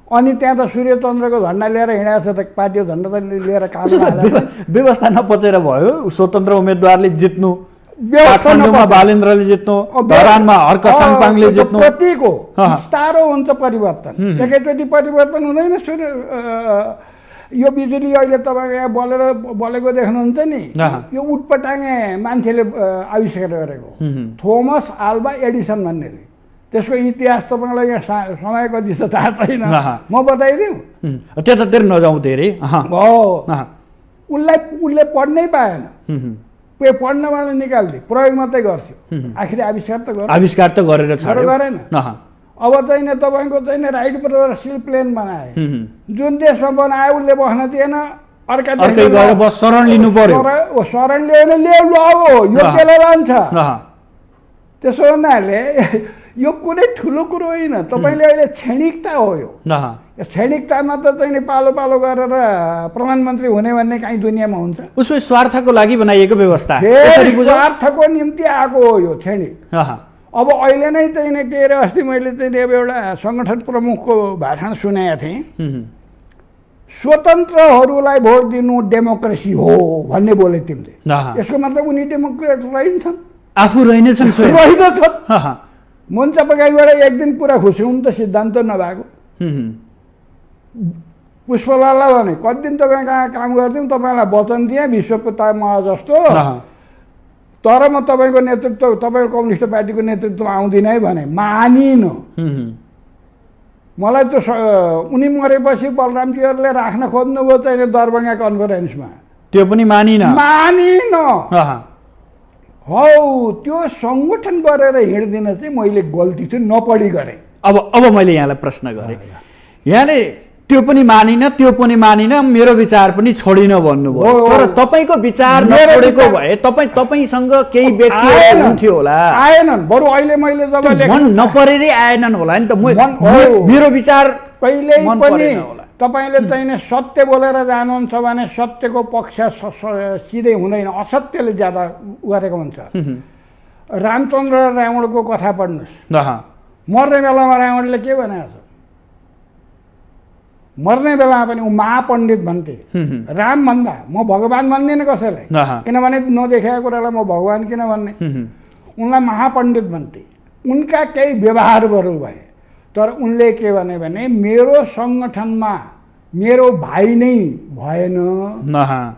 Speaker 1: अनि त्यहाँ त सूर्यचन्द्रको झन्डा लिएर हिँडेको छ त, पार्टीको झन्डा त लिएर काम।
Speaker 2: व्यवस्था नपचेर भयो स्वतन्त्र उम्मेदवारले जित्नु, काठमाडौँमा बालेन्द्रले जित्नु, धरानमा हर्क साङपाङले जित्नु।
Speaker 1: कतिको बिस्तारो हुन्छ परिवर्तन, एकैचोटि परिवर्तन हुँदैन। यो बिजुली अहिले तपाईँ यहाँ बलेको देख्नुहुन्छ नि, यो उटपटाङ्गे मान्छेले आविष्कार गरेको, थोमस आल्भा एडिसन भन्नेले। त्यसको इतिहास तपाईँलाई यहाँ समय कति छ थाहा छैन, म बताइदिउँ।
Speaker 2: त्यतातिर नजाउँ धेरै।
Speaker 1: उसले पढ्नै पाएन, पढ्नबाट निकाल्थ्यो, प्रयोग मात्रै गर्थ्यो। आखिर आविष्कार त गरेर
Speaker 2: गरेन।
Speaker 1: अब चाहिँ तपाईँको चाहिँ राइट ब्रदर्सले प्लेन बनाए, जुन देशमा बनाए उसले बस्न दिएन, अर्का
Speaker 2: शरण लिनु पर्यो।
Speaker 1: शरण लिएन, यो केले लान्छ। त्यसो हुनाले यो कुनै ठुलो कुरो होइन। तपाईँले अहिले क्षणिकता हो यो क्षणिकतामा त चाहिँ पालो पालो गरेर प्रधानमन्त्री हुने भन्ने काहीँ दुनियाँमा हुन्छ?
Speaker 2: उसमा स्वार्थको लागि बनाइएको व्यवस्था,
Speaker 1: स्वार्थको निम्ति आएको हो यो क्षणिक। अब अहिले नै चाहिँ के अरे, अस्ति मैले चाहिँ एउटा सङ्गठन प्रमुखको भाषण सुनेको थिएँ, स्वतन्त्रहरूलाई भोट दिनु डेमोक्रेसी हो भन्ने बोले तिमीले। यसको मतलब उनी डेमोक्रेट रहन्छन्?
Speaker 2: आफू रहेनछन्,
Speaker 1: रहेनछन्। मञ्च पगाइबाट एक दिन पुरा खुसी हुन् त, सिद्धान्त नभएको। पुष्पलाललाई भने कति दिन तपाईँ कहाँ काम गर्थ्यौँ, तपाईँलाई वचन दिएँ विश्वपिता म जस्तो, तर म तपाईँको नेतृत्व, तपाईँको कम्युनिस्ट पार्टीको नेतृत्वमा आउँदिनँ है भने मानिन। मलाई त उनी मरेपछि बलरामजीहरूले राख्न खोज्नुभयो चाहिँ दरभङ्गा कन्फरेन्समा,
Speaker 2: त्यो पनि मानिन।
Speaker 1: हौ त्यो सङ्गठन गरेर हिँड्दिन चाहिँ मैले गल्ती चाहिँ नपढी गरेँ।
Speaker 2: अब मैले यहाँलाई प्रश्न गरेँ, यहाँले त्यो पनि मानिन, त्यो पनि मानिन, मेरो विचार पनि छोडिन भन्नुभयो। तर तपाईँको विचार नछोडेको भए तपाईँसँग केही व्यक्ति हुन्थ्यो होला?
Speaker 1: आएनन्, बरु अहिले मैले जब
Speaker 2: मन नपरेरै आएनन् होला नि त। मेरो विचार
Speaker 1: कहिल्यै पनि तपाईँले चाहिँ सत्य बोलेर जानुहुन्छ भने सत्यको पक्ष सिधै हुँदैन, असत्यले ज्यादा गरेको हुन्छ। रामचन्द्र र रावणको कथा पढ्नुहोस्, मर्ने बेलामा रावणले के भनेको छ? मर्ने बेलामा पनि ऊ महापण्डित भन्थे। राम भन्दा म भगवान् भन्दिनँ कसैलाई, किनभने नदेखेको कुरालाई म भगवान् किन भन्ने। उनलाई महापण्डित भन्थे। उनका केही व्यवहारहरू भए, तर उनले के भने मेरो सङ्गठनमा मेरो भाइ नै भएन,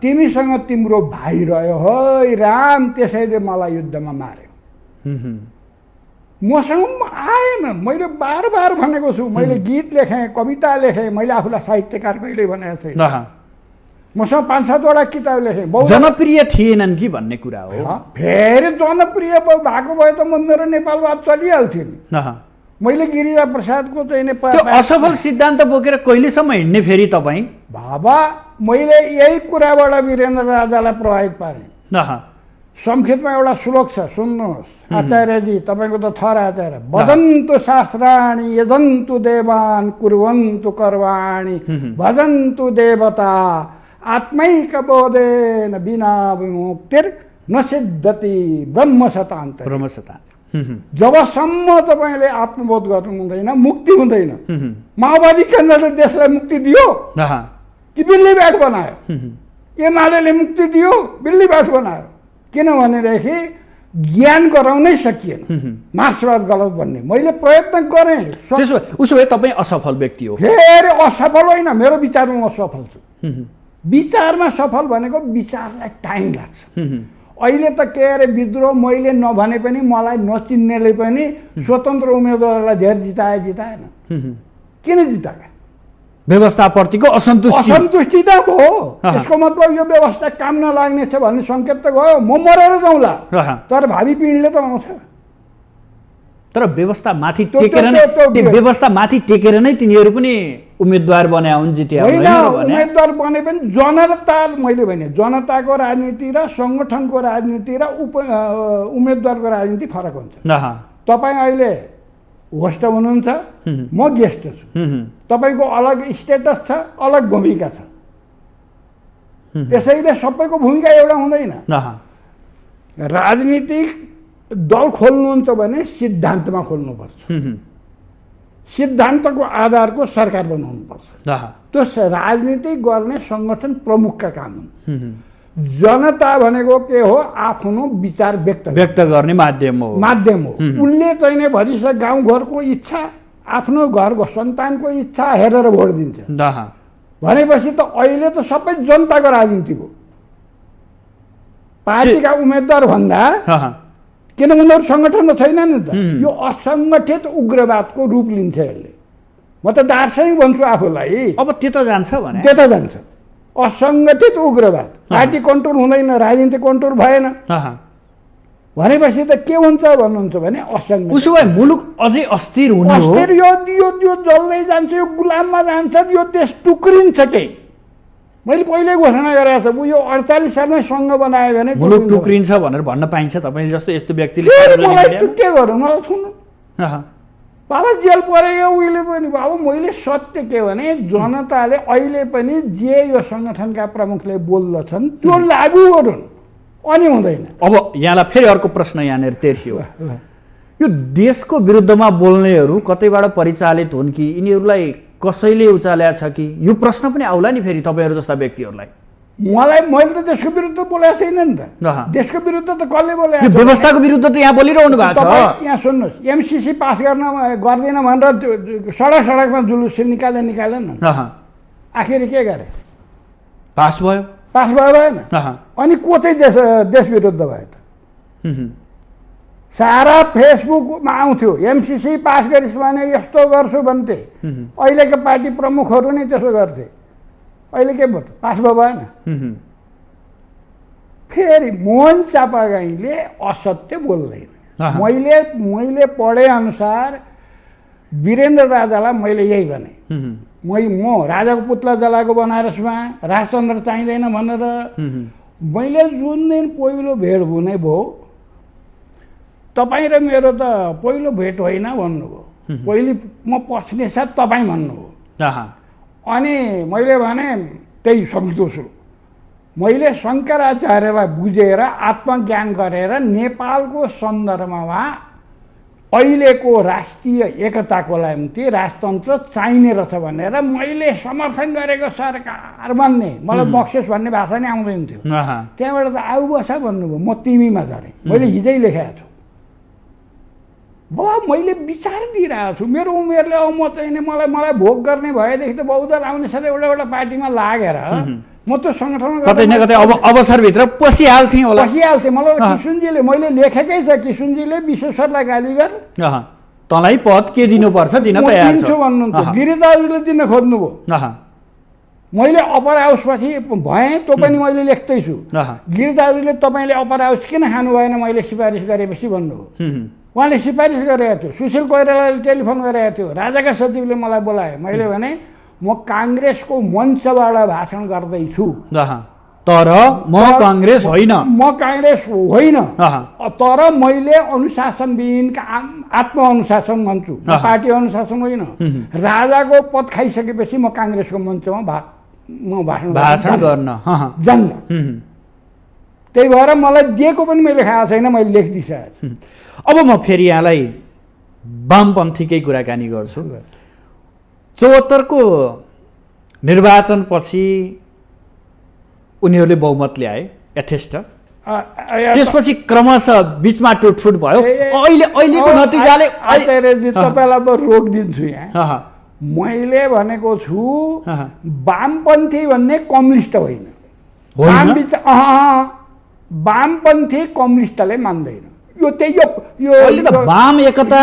Speaker 1: तिमीसँग तिम्रो भाइ रह्यो है राम, त्यसैले मलाई युद्धमा मार्यो। मसँग आएन। मैले बार बार भनेको छु, मैले गीत लेखेँ, कविता लेखेँ, मैले आफूलाई साहित्यकार कहिले भनेको छैन। मसँग 5-7वटा किताब लेखेँ।
Speaker 2: जनप्रिय थिएनन् कि भन्ने कुरा हो।
Speaker 1: फेरि जनप्रिय भएको भए त म मेरो नेपालवाद चलिहाल्थ्यो नि। मैले गिरिजा प्रसादको चाहिँ
Speaker 2: त्यो असफल सिद्धान्त बोकेर कहिलेसम्म हिँड्ने फेरि तपाईँ?
Speaker 1: बाबा मैले यही कुराबाट वीरेन्द्र राजालाई प्रभावित पारेँ। संस्कृतमा एउटा श्लोक छ, सुन्नुहोस् आचार्यजी, तपाईँको त थर आचार्य। वदन्तु शास्त्राणि यदन्तु देवान् कुर्वन्तु कर्वाणि भजन्तु देवता आत्मैकबोधेन विना विमुक्तिर् न सिद्धति ब्रह्मशतान्त। जबसम्म तपाईँले आत्मबोध गर्नु हुँदैन, मुक्ति हुँदैन। माओवादी केन्द्रले देशलाई मुक्ति दियो कि बिल्ली ब्याट बनायो? एमाले मुक्ति दियो, बिल्ली ब्याट बनायो। किनभनेदेखि ज्ञान गराउनै सकिएन, मार्क्सवाद गलत भन्ने। मैले प्रयत्न गरेँ।
Speaker 2: उसो भए तपाईँ असफल व्यक्ति हो?
Speaker 1: फेरि असफल होइन, मेरो विचारमा म सफल छु। विचारमा सफल भनेको विचारलाई टाइम लाग्छ। अहिले त के अरे विद्रोह मैले नभने पनि मलाई नचिन्नेले पनि स्वतन्त्र उम्मेदवारलाई धेरै जिताएन। किन जिताए?
Speaker 2: व्यवस्थाप्रतिको असन्तुष्टि
Speaker 1: त हो। यसको मतलब यो व्यवस्था काम नलाग्ने छ भन्ने सङ्केत त गयो। म मरेर जाउँला, तर भावी पिँढीले त आउँछ।
Speaker 2: तर तर व्यवस्था माथि
Speaker 1: त्यो-
Speaker 2: टेकेर
Speaker 1: त्यो-
Speaker 2: नै
Speaker 1: त्यो-
Speaker 2: त्यो व्यवस्था माथि टेकेर नै तिनीहरू पनि उम्मेदवार बने हुन् जिते
Speaker 1: होइन
Speaker 2: भने
Speaker 1: उम्मेदवार बने पनि जनता मैले भने जनताको राजनीति र सङ्गठनको राजनीति र उम्मेदवारको राजनीति फरक हुन्छ। तपाईँ अहिले होस्ट हुनुहुन्छ, म गेस्ट छु, तपाईँको अलग स्टेटस छ, अलग भूमिका छ, त्यसैले सबैको भूमिका एउटा हुँदैन। राजनीतिक दल खोल्नुहुन्छ भने सिद्धान्तमा खोल्नुपर्छ, सिद्धान्तको आधारको सरकार बनाउनुपर्छ। त्यो राजनीति गर्ने सङ्गठन प्रमुखका काम हुन्। जनता भनेको के हो? आफ्नो विचार व्यक्त
Speaker 2: गर्ने माध्यम हो।
Speaker 1: उनले चाहिँ नै भरिसक गाउँघरको इच्छा, आफ्नो घरको सन्तानको इच्छा हेरेर भोट दिन्छ भनेपछि त अहिले त सबै जनताको राजनीति हो। पार्टीका उम्मेदवार भन्दा किन उनीहरू सङ्गठनमा छैनन् नि त। यो असङ्गठित उग्रवादको रूप लिन्छ यसले। म त दार्शनिक भन्छु आफूलाई।
Speaker 2: अब त्यता जान्छ भने
Speaker 1: त्यता जान्छ असङ्गठित उग्रवाद। पार्टी कन्ट्रोल हुँदैन, राजनीति कन्ट्रोल भएन भनेपछि त के हुन्छ भन्नुहुन्छ भने असङ्गठित।
Speaker 2: उसो भए मुलुक अझै अस्थिर हुने हो।
Speaker 1: अस्थिर यो जल्दै जान्छ, यो गुलाममा जान्छ, यो देश टुक्रिन्छ। के मैले पहिल्यै घोषणा गरेको छु, यो 48 सालमै सङ्घ बनायो भने
Speaker 2: मुलुक टुक्रिन्छ भनेर भन्न पाइन्छ। तपाईँले जस्तो यस्तो व्यक्तिले
Speaker 1: मलाई के गर्नु, मलाई छुनु बाबा जेल परेको उहिले पनि। बाबा मैले सत्य के भने जनताले अहिले पनि जे यो सङ्गठनका प्रमुखले बोल्दछन् त्यो लागू गरून्, अनि हुँदैन।
Speaker 2: अब यहाँलाई फेरि अर्को प्रश्न यहाँनिर तेर्सियो। यो देशको विरुद्धमा बोल्नेहरू कतैबाट परिचालित हुन् कि यिनीहरूलाई कसैले उचाल्या छ कि? यो प्रश्न पनि आउला नि फेरि तपाईँहरू जस्ता व्यक्तिहरूलाई।
Speaker 1: मैले त देशको विरुद्ध बोलेको छैन नि त। देशको विरुद्ध त कसले बोले?
Speaker 2: व्यवस्थाको विरुद्ध त यहाँ बोलिरहनु भएको छ।
Speaker 1: यहाँ सुन्नुहोस्, एमसिसी पास गर्दैन भनेर सडकमा जुलुस निकालेन। आखिर के गरे?
Speaker 2: पास भयो
Speaker 1: भएन। अनि को चाहिँ देश विरुद्ध भयो त? सारा फेसबुकमा आउँथ्यो एमसिसी पास गरिस् भने यस्तो गर्छु भन्थे। अहिलेको पार्टी प्रमुखहरू नै त्यसो गर्थे। अहिले के भयो? पास भएन। फेरि मोहन चापागाईले असत्य बोल्दैन। मैले पढे अनुसार वीरेन्द्र राजालाई मैले यही भने, म राजाको पुतला जलाएको बनारसमा, राजतन्त्र चाहिँदैन भनेर मैले जुन दिन पहिलो भेट हुने भयो, तपाईँ र मेरो त पहिलो भेट होइन भन्नुभयो। पहिले म पस्ने साथ तपाईँ भन्नुभयो। अनि मैले भने त्यही सम्झो सुरु। मैले शङ्कराचार्यलाई बुझेर आत्मज्ञान गरेर नेपालको सन्दर्भमा अहिलेको राष्ट्रिय एकताको निम्ति राजतन्त्र चाहिने रहेछ भनेर मैले समर्थन गरेको सरकार भन्ने, मलाई बक्सेस भन्ने भाषा नै आउँदैन थियो। त्यहाँबाट त आऊ बसा भन्नुभयो, म तिमीमा झरेँ। मैले हिजै लेखेको छु। बाबा मैले विचार दिइरहेको छु, मेरो उमेरले अब म चाहिँ मलाई भोग गर्ने भएदेखि त बहुदल आउने साथ एउटा पार्टीमा लागेर म त सङ्गठनमा
Speaker 2: कतै न कतै अवसरभित्र पसिहाल्थेँ होला।
Speaker 1: मलाई किशुनजीले, मैले लेखेकै छ, किशुनजीले विश्वेश्वरलाई गाली गर,
Speaker 2: तँलाई पद के दिनुपर्छ दिन तयार छ
Speaker 1: भन्नुहुन्छ। गिरिदाजुले दिन खोज्नुभयो। मैले अप्पर हाउसपछि भएँ, त्यो पनि मैले लेख्दैछु। गिरिदाजुले तपाईँले अप्पर हाउस किन खानु भएन मैले सिफारिस गरेपछि भन्नुभयो। उहाँले सिफारिस गरेको थियो। सुशील कोइरालाले टेलिफोन गरेको थियो। राजाका सचिवले मलाई बोलाए। मैले भने म काङ्ग्रेसको मञ्चबाट भाषण गर्दैछु,
Speaker 2: तर म काङ्ग्रेस होइन।
Speaker 1: तर मैले अनुशासनविहीनका आत्मअनुशासन भन्छु, पार्टी अनुशासन होइन। राजाको पद खाइसकेपछि म काङ्ग्रेसको मञ्चमा भाषण
Speaker 2: गर्न
Speaker 1: जान्न। त्यही भएर मलाई दिएको पनि मैले खाएको छैन, मैले लेखिदिइसकेको।
Speaker 2: अब म फेरि यहाँलाई वामपन्थीकै कुराकानी गर्छु। 74 को निर्वाचनपछि उनीहरूले बहुमत ल्याए यथेष्ट। त्यसपछि क्रमशः बिचमा टुटफुट भयो। अहिलेको नतिजाले
Speaker 1: तपाईँलाई म रोक दिन्छु यहाँ। मैले भनेको छु वामपन्थी भन्ने कम्युनिस्ट होइन। वामपन्थी कम्युनिस्टले मान्दैन। यो
Speaker 2: वाम एकता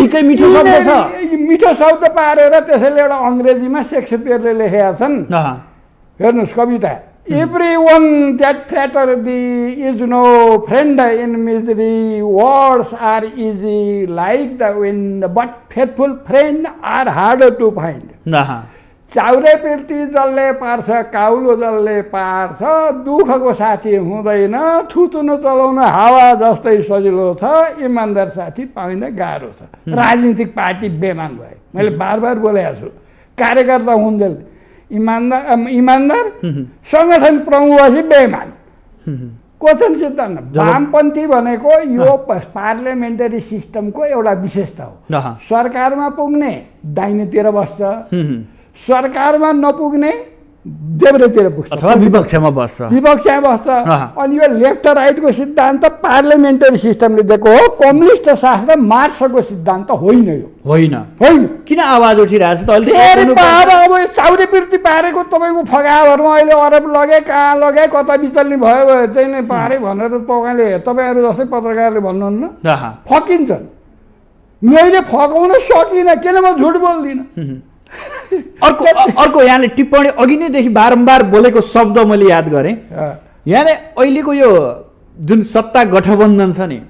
Speaker 2: निकै मिठो शब्द छ।
Speaker 1: मिठो शब्द पारेर त्यसैले एउटा अङ्ग्रेजीमा शेक्सपियरले लेखेका छन्। हेर्नुहोस् कविता, Everyone that flatter thee is no friend in misery. Words are easy like the wind, but faithful friend are harder to find. चाउरे पिर्ती जसले पार्छ काउलो जसले पार्छ दुःखको साथी हुँदैन थुतुनु चलाउन हावा जस्तै सजिलो छ इमान्दार साथी पाउन गाह्रो छ। राजनीतिक पार्टी बेमान भए मैले बार बार बोलेको छु कार्यकर्ता हुन्जेल इमान्दार संगठन प्रमुखपछि बेमान क्वेसन सिद्धान्त वामपन्थी भनेको यो पार्लियामेन्टरी सिस्टमको एउटा विशेषता हो। सरकारमा पुग्ने दाहिनेतिर बस्छ सरकारमा नपुग्ने देब्रेतिर पुग्छ
Speaker 2: अथवा विपक्षमा बस्छ
Speaker 1: अनि यो लेफ्ट राइटको सिद्धान्त पार्लियामेन्टरी सिस्टमले दिएको हो। कम्युनिस्ट शास्त्र मार्क्सको सिद्धान्त होइन यो होइन
Speaker 2: किन आवाज उठिरहेछ त अहिले
Speaker 1: अब चाउरे पिर्ती पारेको तपाईँको फगाभरमा अहिले अरब लगे कहाँ लगे कता बिचल्ने भयो चाहिँ नै पारे भनेर तपाईँले तपाईँहरू जस्तै पत्रकारले भन्नुहुन्न फकिन्छन्। मैले फकाउन सकिनँ किन म झुट बोल्दिनँ।
Speaker 2: अर्को यहाँले टिप्पणी अघि नैदेखि बारम्बार बोलेको शब्द मैले याद गरेँ। यहाँले अहिलेको यो जुन सत्ता गठबन्धन छ नि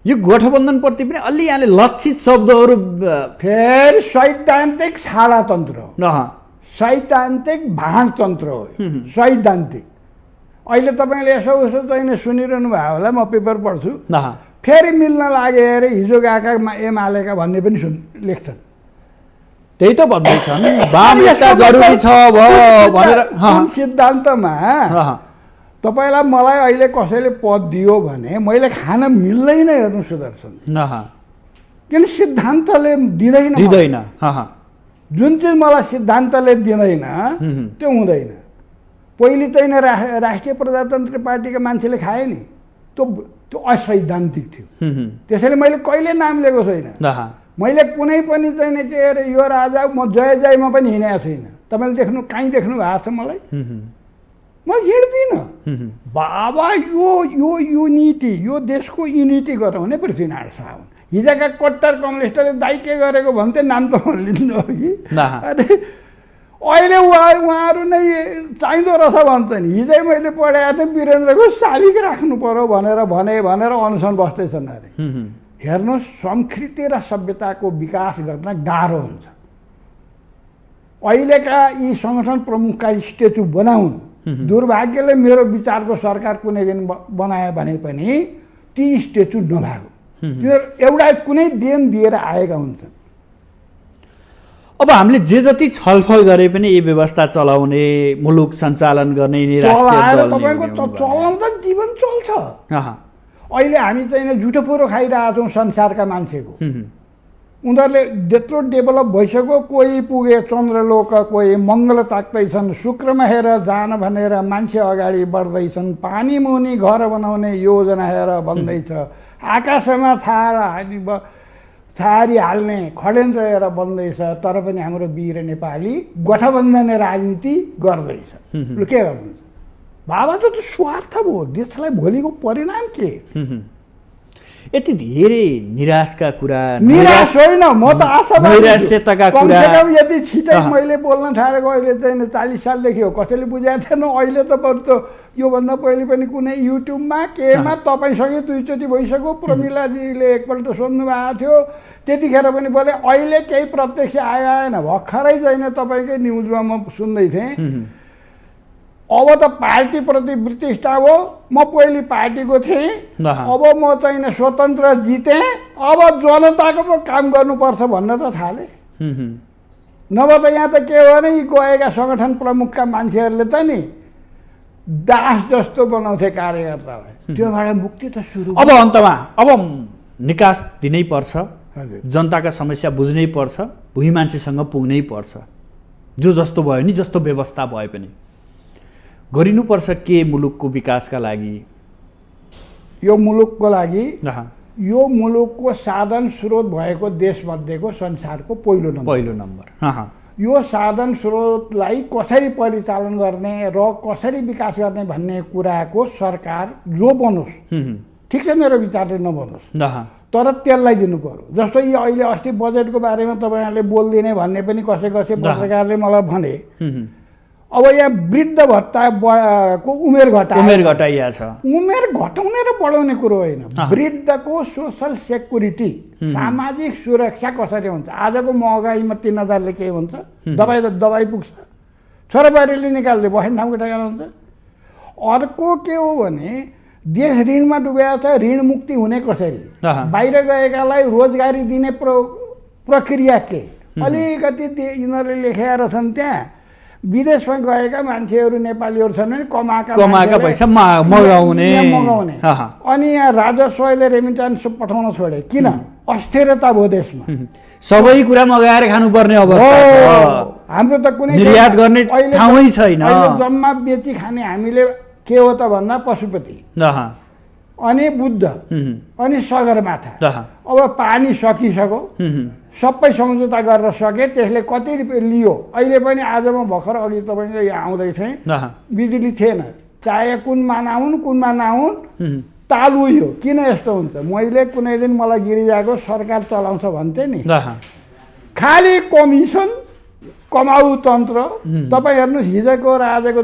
Speaker 2: यो गठबन्धनप्रति पनि अलि यहाँले लक्षित शब्दहरू
Speaker 1: फेरि सैद्धान्तिक छाडातन्त्र हो सैद्धान्तिक भाँडतन्त्र हो सैद्धान्तिक। अहिले तपाईँले यसो उसो चाहिँ सुनिरहनु भयो होला म पेपर पढ्छु फेरि मिल्न लागे अरे हिजो गएका एमालेका भन्ने पनि लेख्छन्।
Speaker 2: त्यही त भन्दैछन् वामता जरुरी छ भनेर
Speaker 1: सिद्धान्तमा तपाईँलाई मलाई अहिले कसैले पद दियो भने मैले खान मिल्दैन हेर्नु सुदर्शन किन सिद्धान्तले दिँदैन जुन चाहिँ मलाई सिद्धान्तले दिँदैन त्यो हुँदैन। पहिले चाहिँ राष्ट्रिय प्रजातन्त्र पार्टीका मान्छेले खाए नि त्यो असैद्धान्तिक थियो त्यसैले मैले कहिले नाम लिएको छैन। मैले कुनै पनि चाहिँ के अरे यो राजा म जय जयमा पनि हिँडेको छैन। तपाईँले देख्नु कहीँ देख्नु भएको छ मलाई म हिँड्दिनँ। बाबा यो यो युनिटी यो देशको युनिटी गरौँ भने पृथ्वीनारायण शाह हुन्। हिजोका कट्टर कम्युनिस्टले दाइ के गरेको भन्थे नाम त लिनु हो कि अरे अहिले उहाँहरू नै चाहिँदो रहेछ भन्छन्। हिजै मैले पढाएको थिएँ वीरेन्द्रको शालिग राख्नु पर्यो भनेर अनसन बस्दैछन् अरे। हेर्नुहोस् संस्कृति र सभ्यताको विकास गर्न गाह्रो हुन्छ। अहिलेका यी सङ्गठन प्रमुखका स्ट्याचु बनाउन् दुर्भाग्यले मेरो विचारको सरकार कुनै दिन बनायो भने पनि ती स्ट्याचु नभागो तिनीहरू एउटा कुनै देन दिएर आएका हुन्छन्।
Speaker 2: अब हामीले जे जति छलफल गरे पनि यो व्यवस्था चलाउने मुलुक सञ्चालन गर्ने
Speaker 1: तपाईँको चलाउँ त जीवन चल्छ। अहिले हामी चाहिँ झुटो फोरो खाइरहेको छौँ संसारका मान्छेको। उनीहरूले त्यत्रो डेभलप भइसक्यो कोही पुगे चन्द्रलोक कोही मङ्गल ताक्दैछन् शुक्रमा हेर जान भनेर मान्छे अगाडि बढ्दैछन् पानी मुनि घर बनाउने योजना हेर भन्दैछ आकाशमा छारी हाल्ने षड्यन्त्र हेर बन्दैछ तर पनि हाम्रो वीर नेपाली गठबन्धन राजनीति गर्दैछ। के गर्नुहुन्छ बाबा त स्वार्थ भयो देशलाई भोलिको परिणाम के
Speaker 2: यति धेरै निराशका कुरा
Speaker 1: निराश होइन म त
Speaker 2: आशावादी कुरा
Speaker 1: यति छिटै मैले बोल्न थालेको अहिले चाहिँ 40 सालदेखि हो कसैले बुझाएको थिएन। अहिले त बरु त योभन्दा पहिले पनि कुनै युट्युबमा केमा तपाईँसँगै दुईचोटि भइसक्यो प्रमिलाजीले एकपल्ट सोध्नु भएको थियो त्यतिखेर पनि बोले अहिले केही प्रत्यक्ष आएन भर्खरै चाहिँ तपाईँकै न्युजमा म सुन्दै थिएँ। अब त पार्टीप्रति प्रतिष्ठा हो म पहिले पार्टीको थिएँ अब म चाहिँ स्वतन्त्र जितेँ अब जनताको पो काम गर्नुपर्छ भन्न त थालेँ। नभए त यहाँ त के हो भने गएका सङ्गठन प्रमुखका मान्छेहरूले त नि दास जस्तो बनाउँथे कार्यकर्तालाई त्योबाट मुक्ति त सुरु।
Speaker 2: अब अन्तमा अब निकास दिनै पर्छ जनताका समस्या बुझ्नै पर्छ भुइँ मान्छेसँग पुग्नै पर्छ जो जस्तो भयो नि जस्तो व्यवस्था भए पनि गरिनुपर्छ के मुलुकको विकासका लागि।
Speaker 1: यो मुलुकको लागि यो मुलुकको साधन स्रोत भएको देशमध्येको संसारको पहिलो नम्बर यो साधन स्रोतलाई कसरी परिचालन गर्ने र कसरी विकास गर्ने भन्ने कुराको सरकार जो बनोस् ठिक छ मेरो विचारले नबनोस् तर त्यसलाई दिनु पर्यो। जस्तो यो अहिले अस्ति बजेटको बारेमा तपाईँहरूले बोल्दिने भन्ने पनि कसै पत्रकारले मलाई भने अब यहाँ वृद्ध भत्ता को उमेर
Speaker 2: घटाइया छ।
Speaker 1: उमेर घटाउने र बढाउने कुरो होइन, वृद्धको सोसल सेक्युरिटी सामाजिक सुरक्षा कसरी हुन्छ। आजको महँगाईमा 3000ले के हुन्छ? दबाई पुग्छ, छोराबारीले निकाल्दै बस्ने ठाउँको ठेगाना हुन्छ। अर्को के हो भने देश ऋणमा डुबेको छ, ऋण मुक्ति हुने कसरी, बाहिर गएकालाई रोजगारी दिने प्रक्रिया के, अलिकति यिनीहरूले लेखेर छन्। त्यहाँ विदेशमा गएका मान्छेहरू नेपालीहरू छन् भने कमाएका
Speaker 2: पैसा मगाउने
Speaker 1: अनि यहाँ राजस्वले रेमिटान्स पठाउन छोडे। किन? अस्थिरता भयो देशमा,
Speaker 2: सबै कुरा मगाएर खानुपर्ने अवस्था छ।
Speaker 1: हाम्रो त कुनै
Speaker 2: निर्यात गर्ने ठाउँै छैन।
Speaker 1: जम्मा बेची खाने हामीले के हो त भन्दा पशुपति अनि बुद्ध अनि सगरमाथा। अब पानी सकिसक्यो, सबै सम्झौता गरेर सके, त्यसले कति रुपियाँ लियो? अहिले पनि आज म भर्खर अघि तपाईँको यहाँ आउँदै थिएँ, बिजुली थिएन, चाहे कुनमा नआउन् तालु यो। किन यस्तो हुन्छ? मैले कुनै दिन मलाई गिरिजाको सरकार चलाउँछ भन्थे नि, खालि कमिसन कमाउ तन्त्र। तपाईँ हेर्नुहोस्, हिजोको र आजको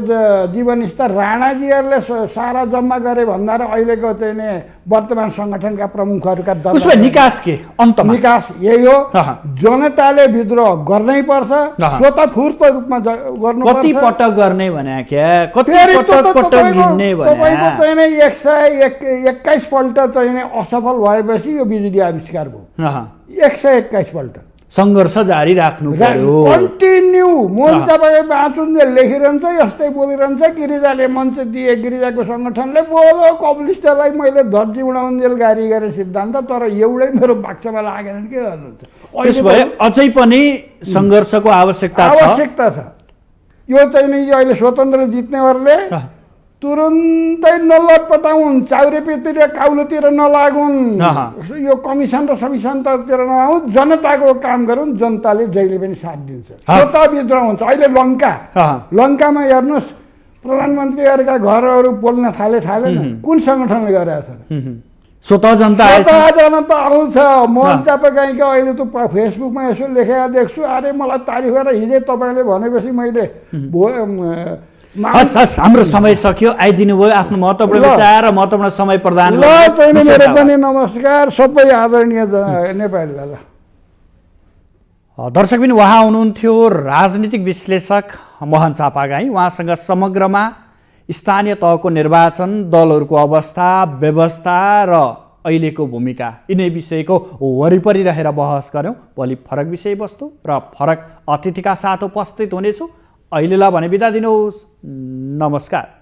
Speaker 1: जीवनस्तर राणाजीहरूले सारा जम्मा गरे भन्दा र अहिलेको चाहिँ नि वर्तमान सङ्गठनका प्रमुखहरूका
Speaker 2: निकास के अन्तमा
Speaker 1: निकास यही हो। जनताले विद्रोह गर्नै पर्छ, स्वतःस्फूर्त रूपमा गर्नुपर्छ।
Speaker 2: कति पटक गर्ने भने क्या, कति पटक गिन्ने भने
Speaker 1: तपाईँको चाहिँ नि 121 पल्ट चाहिँ नि असफल भएपछि यो बिजुली आविष्कार भयो। 121 पल्ट
Speaker 2: सङ्घर्ष जारी राख्नु पर्यो,
Speaker 1: कन्टिन्यू। मोर्चा बाँचुन्जेल लेखिरहन्छ, यस्तै बोलिरहन्छ। गिरिजाले मञ्च दिए, गिरिजाको सङ्गठनले बोलो कम्युनिस्टलाई मैले धर्ती उडाउन्जेल गाली गरेँ सिद्धान्त, तर एउटै मेरो बाक्समा लागेन। के गर्नुहुन्छ?
Speaker 2: त्यसो भए अझै पनि सङ्घर्षको आवश्यकता
Speaker 1: छ। यो चाहिँ नि अहिले स्वतन्त्र जित्नेहरूले तुरुन्तै नलटपटाउन्, चाउरेपीतिर काउलोतिर नलागुन्, यो कमिसन र समिसनतिर नआउन्, जनताको काम गरून्। जनताले जहिले पनि साथ दिन्छ, स्वतः विद्रोह हुन्छ। अहिले लङ्कामा हेर्नुहोस्, प्रधानमन्त्रीहरूका घरहरू बोल्न थाले कुन सङ्गठनले गरेका छन्?
Speaker 2: स्वतः जनता
Speaker 1: आउँछ। मोहन चापागाईका अहिले त फेसबुकमा यसो लेखेर देख्छु, अरे मलाई तारिफ गरेर हिजै तपाईँले भनेपछि मैले
Speaker 2: हाम्रो समय सकियो, आइदिनु भयो, आफ्नो महत्त्वपूर्ण विचार र महत्त्वपूर्ण समय प्रदान
Speaker 1: मेरो पनि नमस्कार सबै आदरणीय नेपालीलाई।
Speaker 2: दर्शक पनि उहाँ हुनुहुन्थ्यो राजनीतिक विश्लेषक मोहन चापागाई। उहाँसँग समग्रमा स्थानीय तहको निर्वाचन, दलहरूको अवस्था व्यवस्था र अहिलेको भूमिका, यिनै विषयको वरिपरि रहेर बहस गऱ्यौँ। भोलि फरक विषयवस्तु र फरक अतिथिका साथ उपस्थित हुनेछु। अहिलेलाई भने बिदा दिनुहोस्, नमस्कार।